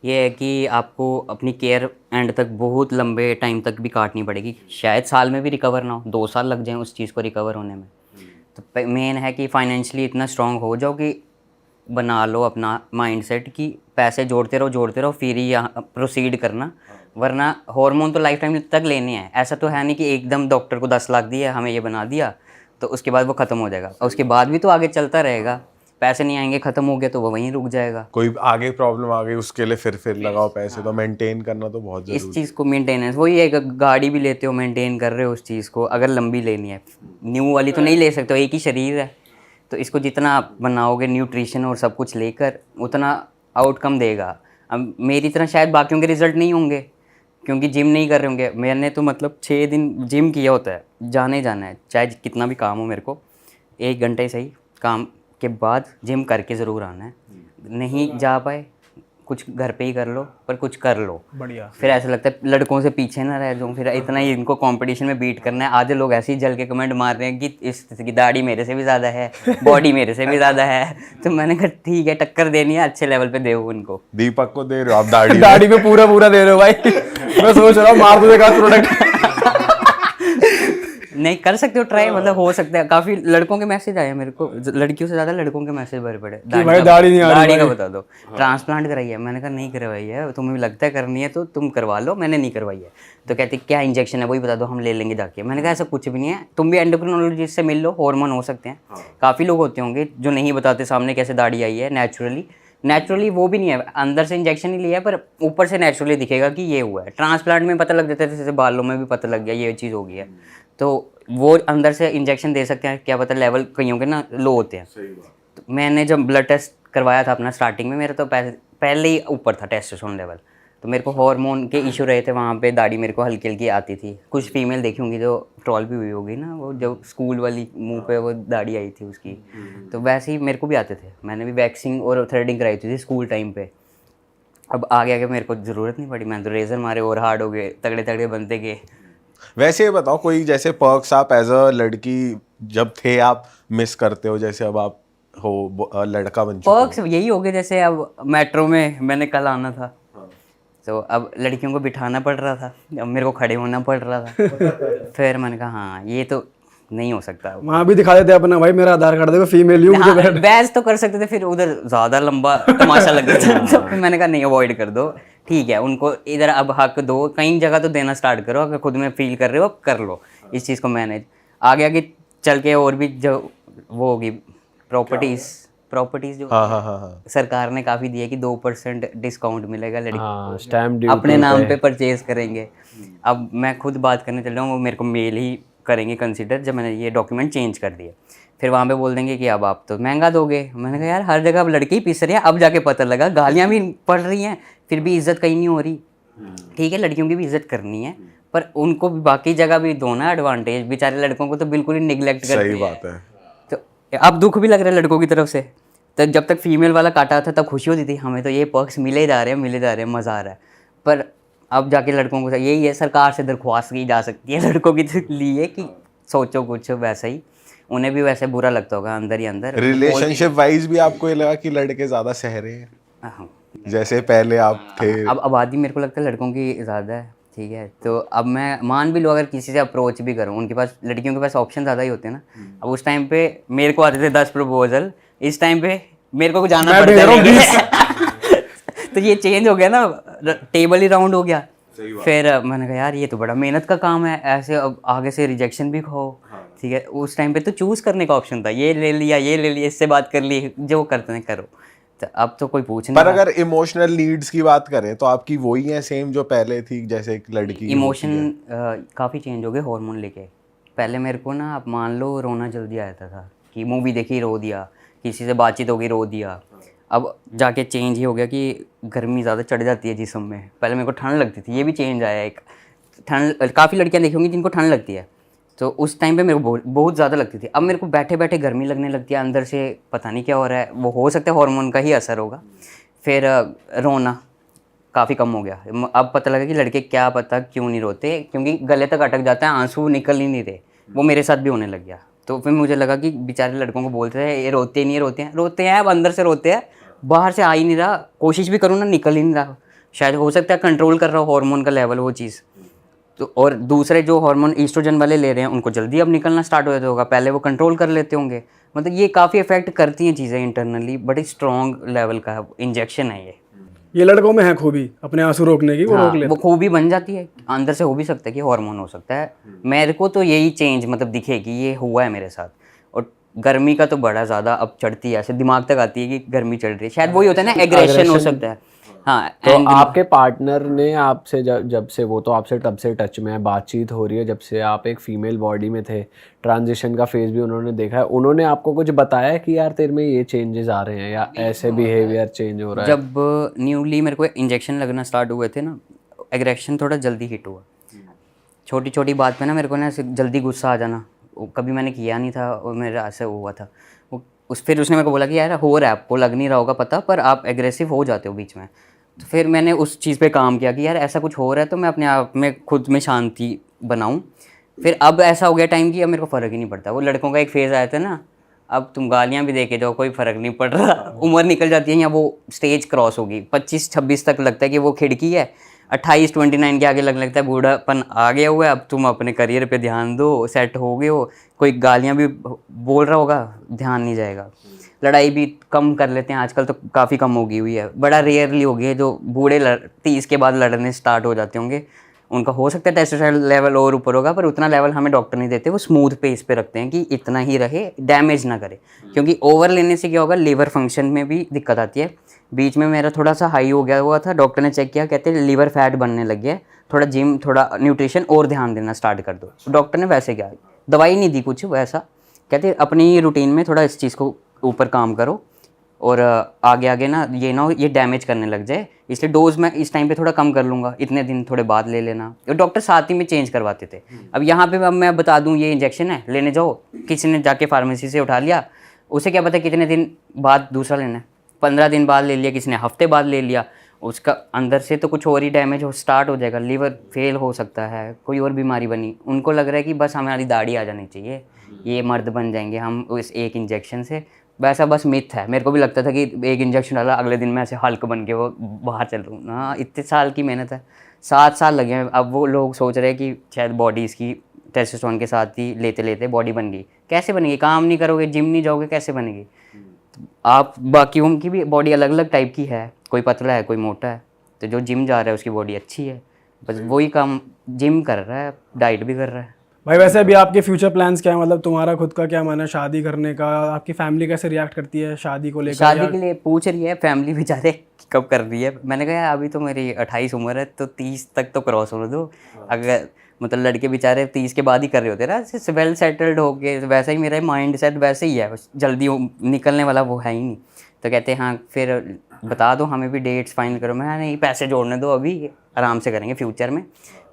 ये है कि आपको अपनी केयर एंड तक बहुत लंबे टाइम तक भी काटनी पड़ेगी, शायद साल में भी रिकवर ना हो, 2 साल लग जाएं उस चीज़ को रिकवर होने में। तो मेन है कि फाइनेंशियली इतना स्ट्रांग हो जाओ कि बना लो अपना माइंडसेट कि पैसे जोड़ते रहो फिर ही यहाँ प्रोसीड करना, वरना हार्मोन तो लाइफ टाइम तक लेने हैं। ऐसा तो है नहीं कि एकदम डॉक्टर को 10 लाख दिया हमें ये बना दिया तो उसके बाद वो ख़त्म हो जाएगा, और उसके बाद भी तो आगे चलता रहेगा, पैसे नहीं आएंगे, ख़त्म हो गया तो वो वहीं रुक जाएगा। कोई आगे प्रॉब्लम आ गई उसके लिए फिर लगाओ पैसे, तो मेंटेन करना तो बहुत इस जरूरी चीज़ को मेंटेनेंस वही है, गाड़ी भी लेते हो मेंटेन कर रहे हो उस चीज़ को, अगर लंबी लेनी है न्यू वाली तो नहीं ले सकते हो, एक ही शरीर है, तो इसको जितना आप बनाओगे न्यूट्रिशन और सब कुछ लेकर उतना आउटकम देगा। अब मेरी तरह शायद बाकियों के रिजल्ट नहीं होंगे क्योंकि जिम नहीं कर रहे होंगे, मैंने तो मतलब 6 दिन जिम किया होता है, जाना है चाहे कितना भी काम हो, मेरे को 1 घंटे सही काम के बाद जिम करके ज़रूर आना है। नहीं जा पाए कुछ घर पे ही कर लो, पर कुछ कर लो। बढ़िया। फिर ऐसा लगता है लड़कों से पीछे ना रह जाऊँ, फिर इतना ही इनको कंपटीशन में बीट करना है। आधे लोग ऐसे ही जल के कमेंट मार रहे हैं कि इसकी दाढ़ी मेरे से भी ज़्यादा है, बॉडी मेरे से भी ज़्यादा है, तो मैंने कहा ठीक है टक्कर देनी है, अच्छे लेवल पे दे उनको। दीपक को दे रहे हो आप दाढ़ी दाढ़ी पे पूरा दे रहे हो भाई मैं सोच रहा हूँ मार दूँ एक प्रोडक्ट नहीं कर सकते हो ट्राई, मतलब हो सकता है। काफ़ी लड़कों के मैसेज आए मेरे को, लड़कियों से ज़्यादा लड़कों के मैसेज भरे पड़े, भाई दाढ़ी नहीं आ रही, दाढ़ी का बता दो, ट्रांसप्लांट कराई है। मैंने कहा नहीं करवाई है, तुम्हें लगता है करनी है तो तुम करवा लो, मैंने नहीं करवाई है। तो कहते क्या इंजेक्शन है वही बता दो, हम ले लेंगे जाके। मैंने कहा ऐसा कुछ भी नहीं है, तुम भी एंडोक्रिनोलॉजिस्ट से मिल लो, हार्मोन हो सकते हैं। काफ़ी लोग होते होंगे जो नहीं बताते सामने कैसे दाढ़ी आई है, नेचुरली वो भी नहीं है, अंदर से इंजेक्शन ही लिया है, पर ऊपर से नेचुरली दिखेगा कि ये हुआ है। ट्रांसप्लांट में पता लग जाता है, जैसे बालों में भी पता लग गया ये चीज़ हो गई है, तो वो अंदर से इंजेक्शन दे सकते हैं, क्या पता लेवल कईयों के ना लो होते हैं। तो मैंने जब ब्लड टेस्ट करवाया था अपना स्टार्टिंग में, मेरा तो पहले ही ऊपर था टेस्टोस्टेरोन लेवल, तो मेरे को हार्मोन के इशू रहे थे, वहाँ पे दाढ़ी मेरे को हल्की हल्की आती थी। कुछ फीमेल देखी होंगी जो ट्रॉल भी हुई होगी ना, वो जो स्कूल वाली मुंह पे वो दाढ़ी आई थी उसकी, तो वैसे ही मेरे को भी आते थे। मैंने भी वैक्सिंग और थ्रेडिंग कराई थी स्कूल टाइम पे। अब आगे आगे मेरे को ज़रूरत नहीं पड़ी, मैंने तो रेजर मारे और हार्ड हो गए, तगड़े तगड़े बनते गए। वैसे ये बताओ कोई जैसे पर्क्स आप एज अ लड़की जब थे आप मिस करते हो, जैसे अब आप हो लड़का बन चुके हो? पर्क्स यही हो गए, जैसे अब मेट्रो में मैंने कल आना था, तो अब लड़कियों को बिठाना पड़ रहा था, अब मेरे को खड़े होना पड़ रहा था फिर मैंने कहा हाँ ये तो नहीं हो सकता। वहाँ भी दिखा देते अपना, भाई मेरा आधार कार्ड देखो फीमेल हूँ, हाँ, बहस तो कर सकते थे, फिर उधर ज़्यादा लंबा तमाशा लग गया था, तो फिर मैंने कहा नहीं अवॉइड कर दो, ठीक है, उनको इधर अब हक दो, कई जगह तो देना स्टार्ट करो, अगर खुद में फील कर रहे हो कर लो इस चीज़ को मैनेज। आगे आगे चल के और भी जो वो होगी प्रॉपर्टीज जो सरकार ने काफ़ी दी है कि 2% डिस्काउंट मिलेगा लड़की हाँ, स्टैम्प ड्यूटी अपने नाम पे परचेज करेंगे। अब मैं खुद बात करने चल रहा हूँ, वो मेरे को मेल ही करेंगे कंसिडर जब मैंने ये डॉक्यूमेंट चेंज कर दिए। फिर वहाँ पे बोल देंगे कि अब आप तो महंगा दोगे। मैंने कहा यार हर जगह अब लड़के ही पीस रहे हैं, अब जाके पता लगा गालियाँ भी पड़ रही हैं, फिर भी इज्जत कहीं नहीं हो रही। ठीक है, लड़कियों की भी इज्जत करनी है, पर उनको भी बाकी जगह भी दो ना एडवांटेज। बेचारे लड़कों को तो बिल्कुल ही निगलेक्ट करते हैं। सही बात है। तो अब दुख भी लग रहा है लड़कों की तरफ से। तो जब तक फीमेल वाला काटा था तब खुशी होती थी, हमें तो ये पर्क्स मिले जा रहे हैं, मज़ा आ रहा है। पर अब जाके लड़कों को यही है, सरकार से दरख्वास्त की जा सकती है लड़कों के लिए कि सोचो कुछ वैसा ही, उन्हें भी वैसे बुरा लगता होगा अंदर ही अंदर। रिलेशनशिप वाइज भी आपको ये लगा कि लड़के ज़्यादा सह रहे हैं हाँ। जैसे पहले आप थे? अब आबादी मेरे को लगता है लड़कों की ज़्यादा है। ठीक है, तो अब मैं मान भी लूँ अगर किसी से अप्रोच भी करूँ, उनके पास, लड़कियों के पास ऑप्शन ज़्यादा ही होते हैं ना। अब उस टाइम पे मेरे को आते थे 10 प्रपोजल, इस टाइम पे मेरे को जाना पड़ता है। तो ये चेंज हो गया ना, टेबल ही राउंड हो गया। फिर मैंने कहा यार ये तो बड़ा मेहनत का काम है, ऐसे अब आगे से रिजेक्शन भी खाओ। ठीक है, उस टाइम पे तो चूज़ करने का ऑप्शन था, ये ले लिया, इससे बात कर ली, जो करते हैं करो। तो अब तो कोई पूछ नहीं पर रहा। अगर इमोशनल नीड्स की बात करें तो आपकी वही है सेम जो पहले थी, जैसे एक लड़की इमोशन काफ़ी चेंज हो गए हार्मोन लेके। पहले मेरे को ना, आप मान लो, रोना जल्दी आता था कि मूवी देखी रो दिया, किसी से बातचीत हो गई रो दिया। अब जाके चेंज ही हो गया कि गर्मी ज़्यादा चढ़ जाती है जिस्म में। पहले मेरे को ठंड लगती थी, ये भी चेंज आया एक। ठंड, काफ़ी लड़कियाँ देखी होंगी जिनको ठंड लगती है, तो उस टाइम पे मेरे को बहुत ज़्यादा लगती थी। अब मेरे को बैठे बैठे गर्मी लगने लगती है, अंदर से पता नहीं क्या हो रहा है, वो हो सकता है हार्मोन का ही असर होगा। फिर रोना काफ़ी कम हो गया। अब पता लगा कि लड़के क्या पता क्यों नहीं रोते, क्योंकि गले तक अटक जाता है, आंसू निकल ही नहीं रहे। वो मेरे साथ भी होने लग गया। तो फिर मुझे लगा कि बेचारे लड़कों को बोलते हैं ये रोते नहीं, रोते हैं, अब अंदर से रोते हैं, बाहर से आ ही नहीं रहा। कोशिश भी करूँ ना, निकल ही नहीं रहा। शायद हो सकता है कंट्रोल कर रहा हो हार्मोन का लेवल वो चीज़। तो और दूसरे जो हार्मोन ईस्ट्रोजन वाले ले रहे हैं उनको जल्दी अब निकलना स्टार्ट हो जाता होगा, पहले वो कंट्रोल कर लेते होंगे। मतलब ये काफ़ी इफेक्ट करती हैं चीज़ें इंटरनली, बड़ी स्ट्रॉन्ग लेवल का इंजेक्शन है ये लड़कों में है खूबी अपने आंसू रोकने की, वो रोक लेते वो खूबी बन जाती है। अंदर से हो भी सकता है कि हार्मोन हो सकता है। मेरे को तो यही चेंज मतलब दिखे कि ये हुआ है मेरे साथ। और गर्मी का तो बड़ा ज़्यादा अब चढ़ती है, ऐसे दिमाग तक आती है कि गर्मी चढ़ रही है। शायद वही होता है ना, एग्रेशन हो सकता है। हाँ, तो आपके पार्टनर ने आपसे जब से, वो तो आपसे तब से टच में है, बातचीत हो रही है जब से आप एक फीमेल बॉडी में थे, ट्रांजिशन का फेज भी उन्होंने देखा है, उन्होंने आपको कुछ बताया है कि यार तेरे में ये चेंजेस आ रहे हैं या ऐसे बिहेवियर चेंज हो रहा है? जब न्यूली मेरे को इंजेक्शन लगना स्टार्ट हुए थे ना, एग्रेशन थोड़ा जल्दी हिट हुआ। छोटी छोटी बात पे ना मेरे को ना ऐसे जल्दी गुस्सा आ जाना, कभी मैंने किया नहीं था और मेरा ऐसे हुआ था। फिर उसने मेरे को बोला कि यार हो रहा है, आपको लग नहीं रहा होगा पता, पर आप एग्रेसिव हो जाते हो बीच में। तो फिर मैंने उस चीज़ पे काम किया कि यार ऐसा कुछ हो रहा है तो मैं अपने आप में खुद में शांति बनाऊं। फिर अब ऐसा हो गया टाइम कि अब मेरे को फ़र्क ही नहीं पड़ता। वो लड़कों का एक फेज़ आया था ना, अब तुम गालियाँ भी दे के जाओ कोई फ़र्क नहीं पड़ रहा। उम्र निकल जाती है या वो स्टेज क्रॉस होगी, 25-26 तक लगता है कि वो खिड़की है, 28-29 के आगे लगने लगता है बूढ़ापन आ गया हुआ है, अब तुम अपने करियर पे ध्यान दो, सेट हो गए हो। कोई गालियाँ भी बोल रहा होगा, ध्यान नहीं जाएगा। लड़ाई भी कम कर लेते हैं आजकल, तो काफ़ी कम हो गई हुई है, बड़ा रेयरली हो गई है जो बूढ़े 30 के बाद लड़ने स्टार्ट हो जाते होंगे। उनका हो सकता है टेस्टोस्टेरोन लेवल और ऊपर होगा, पर उतना लेवल हमें डॉक्टर नहीं देते, वो स्मूथ पेस पे रखते हैं कि इतना ही रहे, डैमेज ना करे। क्योंकि ओवर लेने से क्या होगा, लीवर फंक्शन में भी दिक्कत आती है। बीच में मेरा थोड़ा सा हाई हो गया हुआ था, डॉक्टर ने चेक किया, कहते हैं लीवर फैट बनने लग गया, थोड़ा जिम, थोड़ा न्यूट्रिशन और ध्यान देना स्टार्ट कर दो। डॉक्टर ने वैसे क्या, दवाई नहीं दी कुछ वैसा, कहते अपनी रूटीन में थोड़ा इस चीज़ को ऊपर काम करो और आगे आगे ना ये ना ये डैमेज करने लग जाए, इसलिए डोज मैं इस टाइम पे थोड़ा कम कर लूँगा, इतने दिन थोड़े बाद ले लेना। और डॉक्टर साथ ही में चेंज करवाते थे। अब यहाँ पे अब मैं बता दूँ ये इंजेक्शन है, लेने जाओ, किसी ने जाके फार्मेसी से उठा लिया, उसे क्या पता कितने दिन बाद दूसरा लेना है, 15 दिन बाद ले लिया, किसी ने हफ्ते बाद ले लिया, उसका अंदर से तो कुछ और ही डैमेज हो स्टार्ट हो जाएगा, लीवर फेल हो सकता है, कोई और बीमारी बनी। उनको लग रहा है कि बस हमारी दाढ़ी आ जानी चाहिए, ये मर्द बन जाएंगे हम उस एक इंजेक्शन से। वैसा बस मिथ है। मेरे को भी लगता था कि एक इंजेक्शन डाला, अगले दिन मैं ऐसे हल्क बन के वो बाहर चल रहा हूँ। हाँ, इतने साल की मेहनत है, 7 साल लगे हैं। अब वो लोग सोच रहे हैं कि शायद बॉडी इसकी टेस्टोस्टेरोन के साथ ही लेते लेते बॉडी बन गई। कैसे बनेगी? काम नहीं करोगे, जिम नहीं जाओगे, कैसे बनेगी? आप बाकियों की भी बॉडी अलग अलग टाइप की है, कोई पतला है, कोई मोटा है, तो जो जिम जा रहा है उसकी बॉडी अच्छी है, बस वही काम जिम कर रहा है, डाइट भी कर रहा है। भाई वैसे अभी आपके फ्यूचर प्लान्स क्या है, मतलब तुम्हारा खुद का क्या मन है शादी करने का, आपकी फैमिली कैसे रिएक्ट करती है शादी को लेकर? शादी के लिए पूछ रही है फैमिली बेचारे कब कर रही है। मैंने कहा यार अभी तो मेरी 28 उम्र है, तो 30 तक तो क्रॉस होने दो। अगर मतलब लड़के बेचारे 30 के बाद ही कर रहे होते ना, वेल सेटल्ड हो गए, वैसा ही मेरा माइंड सेट वैसे ही है, जल्दी निकलने वाला वो है ही नहीं। तो कहते हाँ फिर बता दो हमें भी डेट्स फाइनल करो। मैं नहीं, पैसे जोड़ने दो, अभी आराम से करेंगे फ्यूचर में।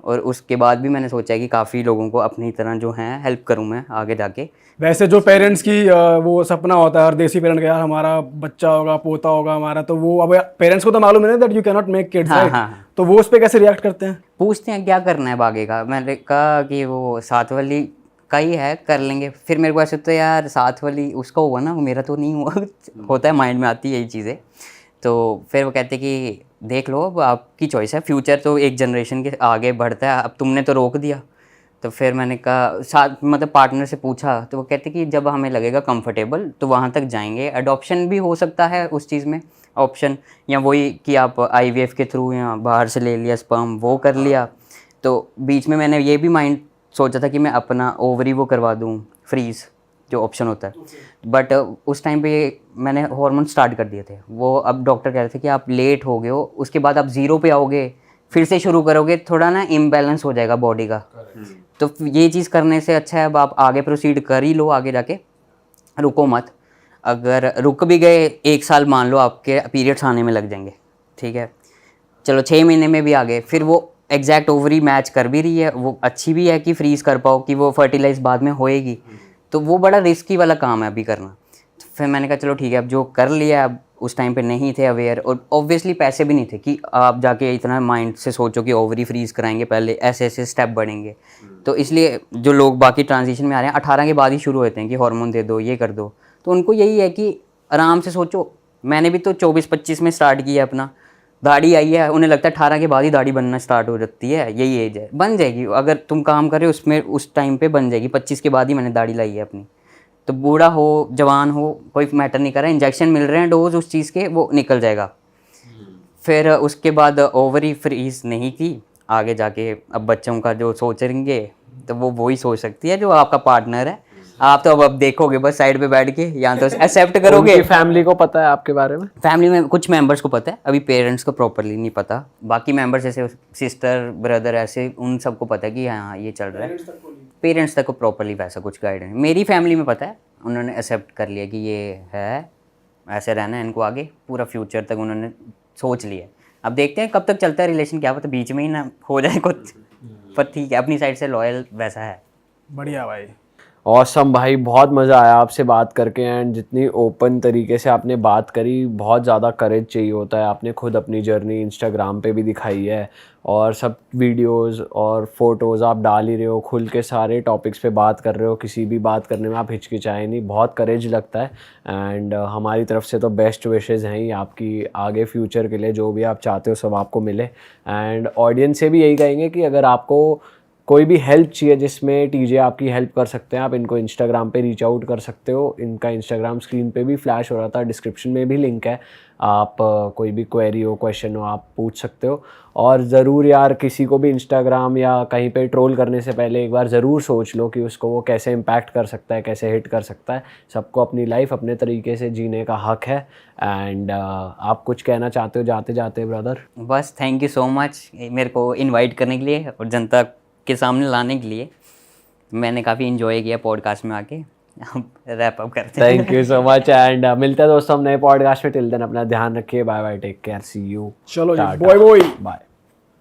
और उसके बाद भी मैंने सोचा है कि काफ़ी लोगों को अपनी तरह जो है हेल्प करूँ मैं आगे जाके। वैसे जो पेरेंट्स की वो सपना होता है हर देसी पेरेंट का, यार हमारा बच्चा होगा, पोता होगा हमारा, तो वो अब पेरेंट्स को तो मालूम है ना that you can not make kids, हाँ, राइट? हाँ। तो वो उस पर कैसे रिएक्ट करते हैं? पूछते हैं क्या करना है आगे का। मैंने कहा कि वो साथ वाली का ही है, कर लेंगे। फिर मेरे को ऐसे तो यार साथ वाली उसका हुआ ना, मेरा तो नहीं हुआ होता है, माइंड में आती है यही चीज़ें। तो फिर वो कहते कि देख लो अब आपकी चॉइस है, फ्यूचर तो एक जनरेशन के आगे बढ़ता है, अब तुमने तो रोक दिया। तो फिर मैंने कहा साथ मतलब पार्टनर से पूछा, तो वो कहते कि जब हमें लगेगा कंफर्टेबल तो वहाँ तक जाएंगे। अडॉप्शन भी हो सकता है उस चीज़ में ऑप्शन, या वही कि आप IVF के थ्रू या बाहर से ले लिया स्पर्म वो कर लिया। तो बीच में मैंने ये भी माइंड सोचा था कि मैं अपना ओवरी वो करवा दूँ फ्रीज़, जो ऑप्शन होता है। बट उस टाइम पे मैंने हार्मोन स्टार्ट कर दिए थे वो। अब डॉक्टर कह रहे थे कि आप लेट हो गए हो, उसके बाद आप 0 पे आओगे, फिर से शुरू करोगे, थोड़ा ना इम्बैलेंस हो जाएगा बॉडी का। तो ये चीज़ करने से अच्छा है अब आप आगे प्रोसीड कर ही लो, आगे जाके रुको मत। अगर रुक भी गए 1 साल मान लो आपके पीरियड्स आने में लग जाएंगे, ठीक है, चलो 6 महीने में भी आ गए, फिर वो एग्जैक्ट ओवरी मैच कर भी रही है, वो अच्छी भी है कि फ्रीज़ कर पाओ कि वो फर्टिलाइज बाद में होएगी, तो वो बड़ा रिस्की वाला काम है अभी करना। तो फिर मैंने कहा चलो ठीक है, अब जो कर लिया, अब उस टाइम पे नहीं थे अवेयर, और ऑब्वियसली पैसे भी नहीं थे कि आप जाके इतना माइंड से सोचो कि ओवरी फ्रीज़ कराएंगे, पहले ऐसे ऐसे स्टेप बढ़ेंगे। तो इसलिए जो लोग बाकी ट्रांजिशन में आ रहे हैं 18 के बाद ही शुरू होते हैं कि हार्मोन दे दो, ये कर दो, तो उनको यही है कि आराम से सोचो। मैंने भी तो 24-25 में स्टार्ट किया अपना, दाढ़ी आई है, उन्हें लगता है 18 के बाद ही दाढ़ी बनना स्टार्ट हो जाती है, यही एज है, बन जाएगी अगर तुम काम कर रहे हो उसमें, उस टाइम पे बन जाएगी। 25 के बाद ही मैंने दाढ़ी लाई है अपनी। तो बूढ़ा हो जवान हो कोई मैटर नहीं कर रहा है, इंजेक्शन मिल रहे हैं डोज उस चीज़ के, वो निकल जाएगा। फिर उसके बाद ओवरी फ्रीज नहीं की, आगे जाके अब बच्चों का जो सोचेंगे तो वो वही सोच सकती है जो आपका पार्टनर है। आप तो अब देखोगे बस साइड पे बैठ के, या तो एक्सेप्ट करोगे। फैमिली को पता है आपके बारे में? फैमिली में कुछ मेंबर्स को पता है, अभी पेरेंट्स को प्रॉपरली नहीं पता। बाकी मेंबर्स जैसे सिस्टर ब्रदर ऐसे उन सबको पता है कि हाँ ये चल रहा है। पेरेंट्स तक को प्रॉपरली वैसा कुछ गाइडेंस मेरी फैमिली में पता है, उन्होंने एक्सेप्ट कर लिया कि ये है, ऐसे रहना है इनको, आगे पूरा फ्यूचर तक उन्होंने सोच लिया। अब देखते हैं कब तक चलता है रिलेशन, क्या पता बीच में ही ना हो जाए कुछ, पर ठीक है अपनी साइड से लॉयल वैसा है। बढ़िया भाई। ऑसम भाई, बहुत मज़ा आया आपसे बात करके। एंड जितनी ओपन तरीके से आपने बात करी, बहुत ज़्यादा करेज चाहिए होता है। आपने खुद अपनी जर्नी इंस्टाग्राम पे भी दिखाई है, और सब वीडियोस और फोटोज़ आप डाल ही रहे हो, खुल के सारे टॉपिक्स पे बात कर रहे हो, किसी भी बात करने में आप हिचकिचाए नहीं, बहुत करेज लगता है। एंड हमारी तरफ से तो बेस्ट विशेज़ हैं ही आपकी आगे फ्यूचर के लिए, जो भी आप चाहते हो सब आपको मिले। एंड ऑडियंस से भी यही कहेंगे कि अगर आपको कोई भी हेल्प चाहिए जिसमें टीजे आपकी हेल्प कर सकते हैं, आप इनको इंस्टाग्राम पे रीच आउट कर सकते हो। इनका इंस्टाग्राम स्क्रीन पे भी फ्लैश हो रहा था, डिस्क्रिप्शन में भी लिंक है। आप कोई भी क्वेरी हो, क्वेश्चन हो, आप पूछ सकते हो। और ज़रूर यार किसी को भी इंस्टाग्राम या कहीं पे ट्रोल करने से पहले एक बार ज़रूर सोच लो कि उसको वो कैसे इम्पैक्ट कर सकता है, कैसे हिट कर सकता है। सबको अपनी लाइफ अपने तरीके से जीने का हक है। एंड आप कुछ कहना चाहते हो जाते जाते ब्रदर? बस थैंक यू सो मच मेरे को इनवाइट करने के लिए और जनता के सामने लाने के लिए। मैंने काफ़ी इन्जॉय किया पॉडकास्ट में आके। रैप अप करते हैं। Thank you so much. And मिलते हैं दोस्तों हम नए पॉडकास्ट में। टिल देन अपना ध्यान रखिए। Bye bye, take care, see you. चलो जी, बाय बाय। बाय।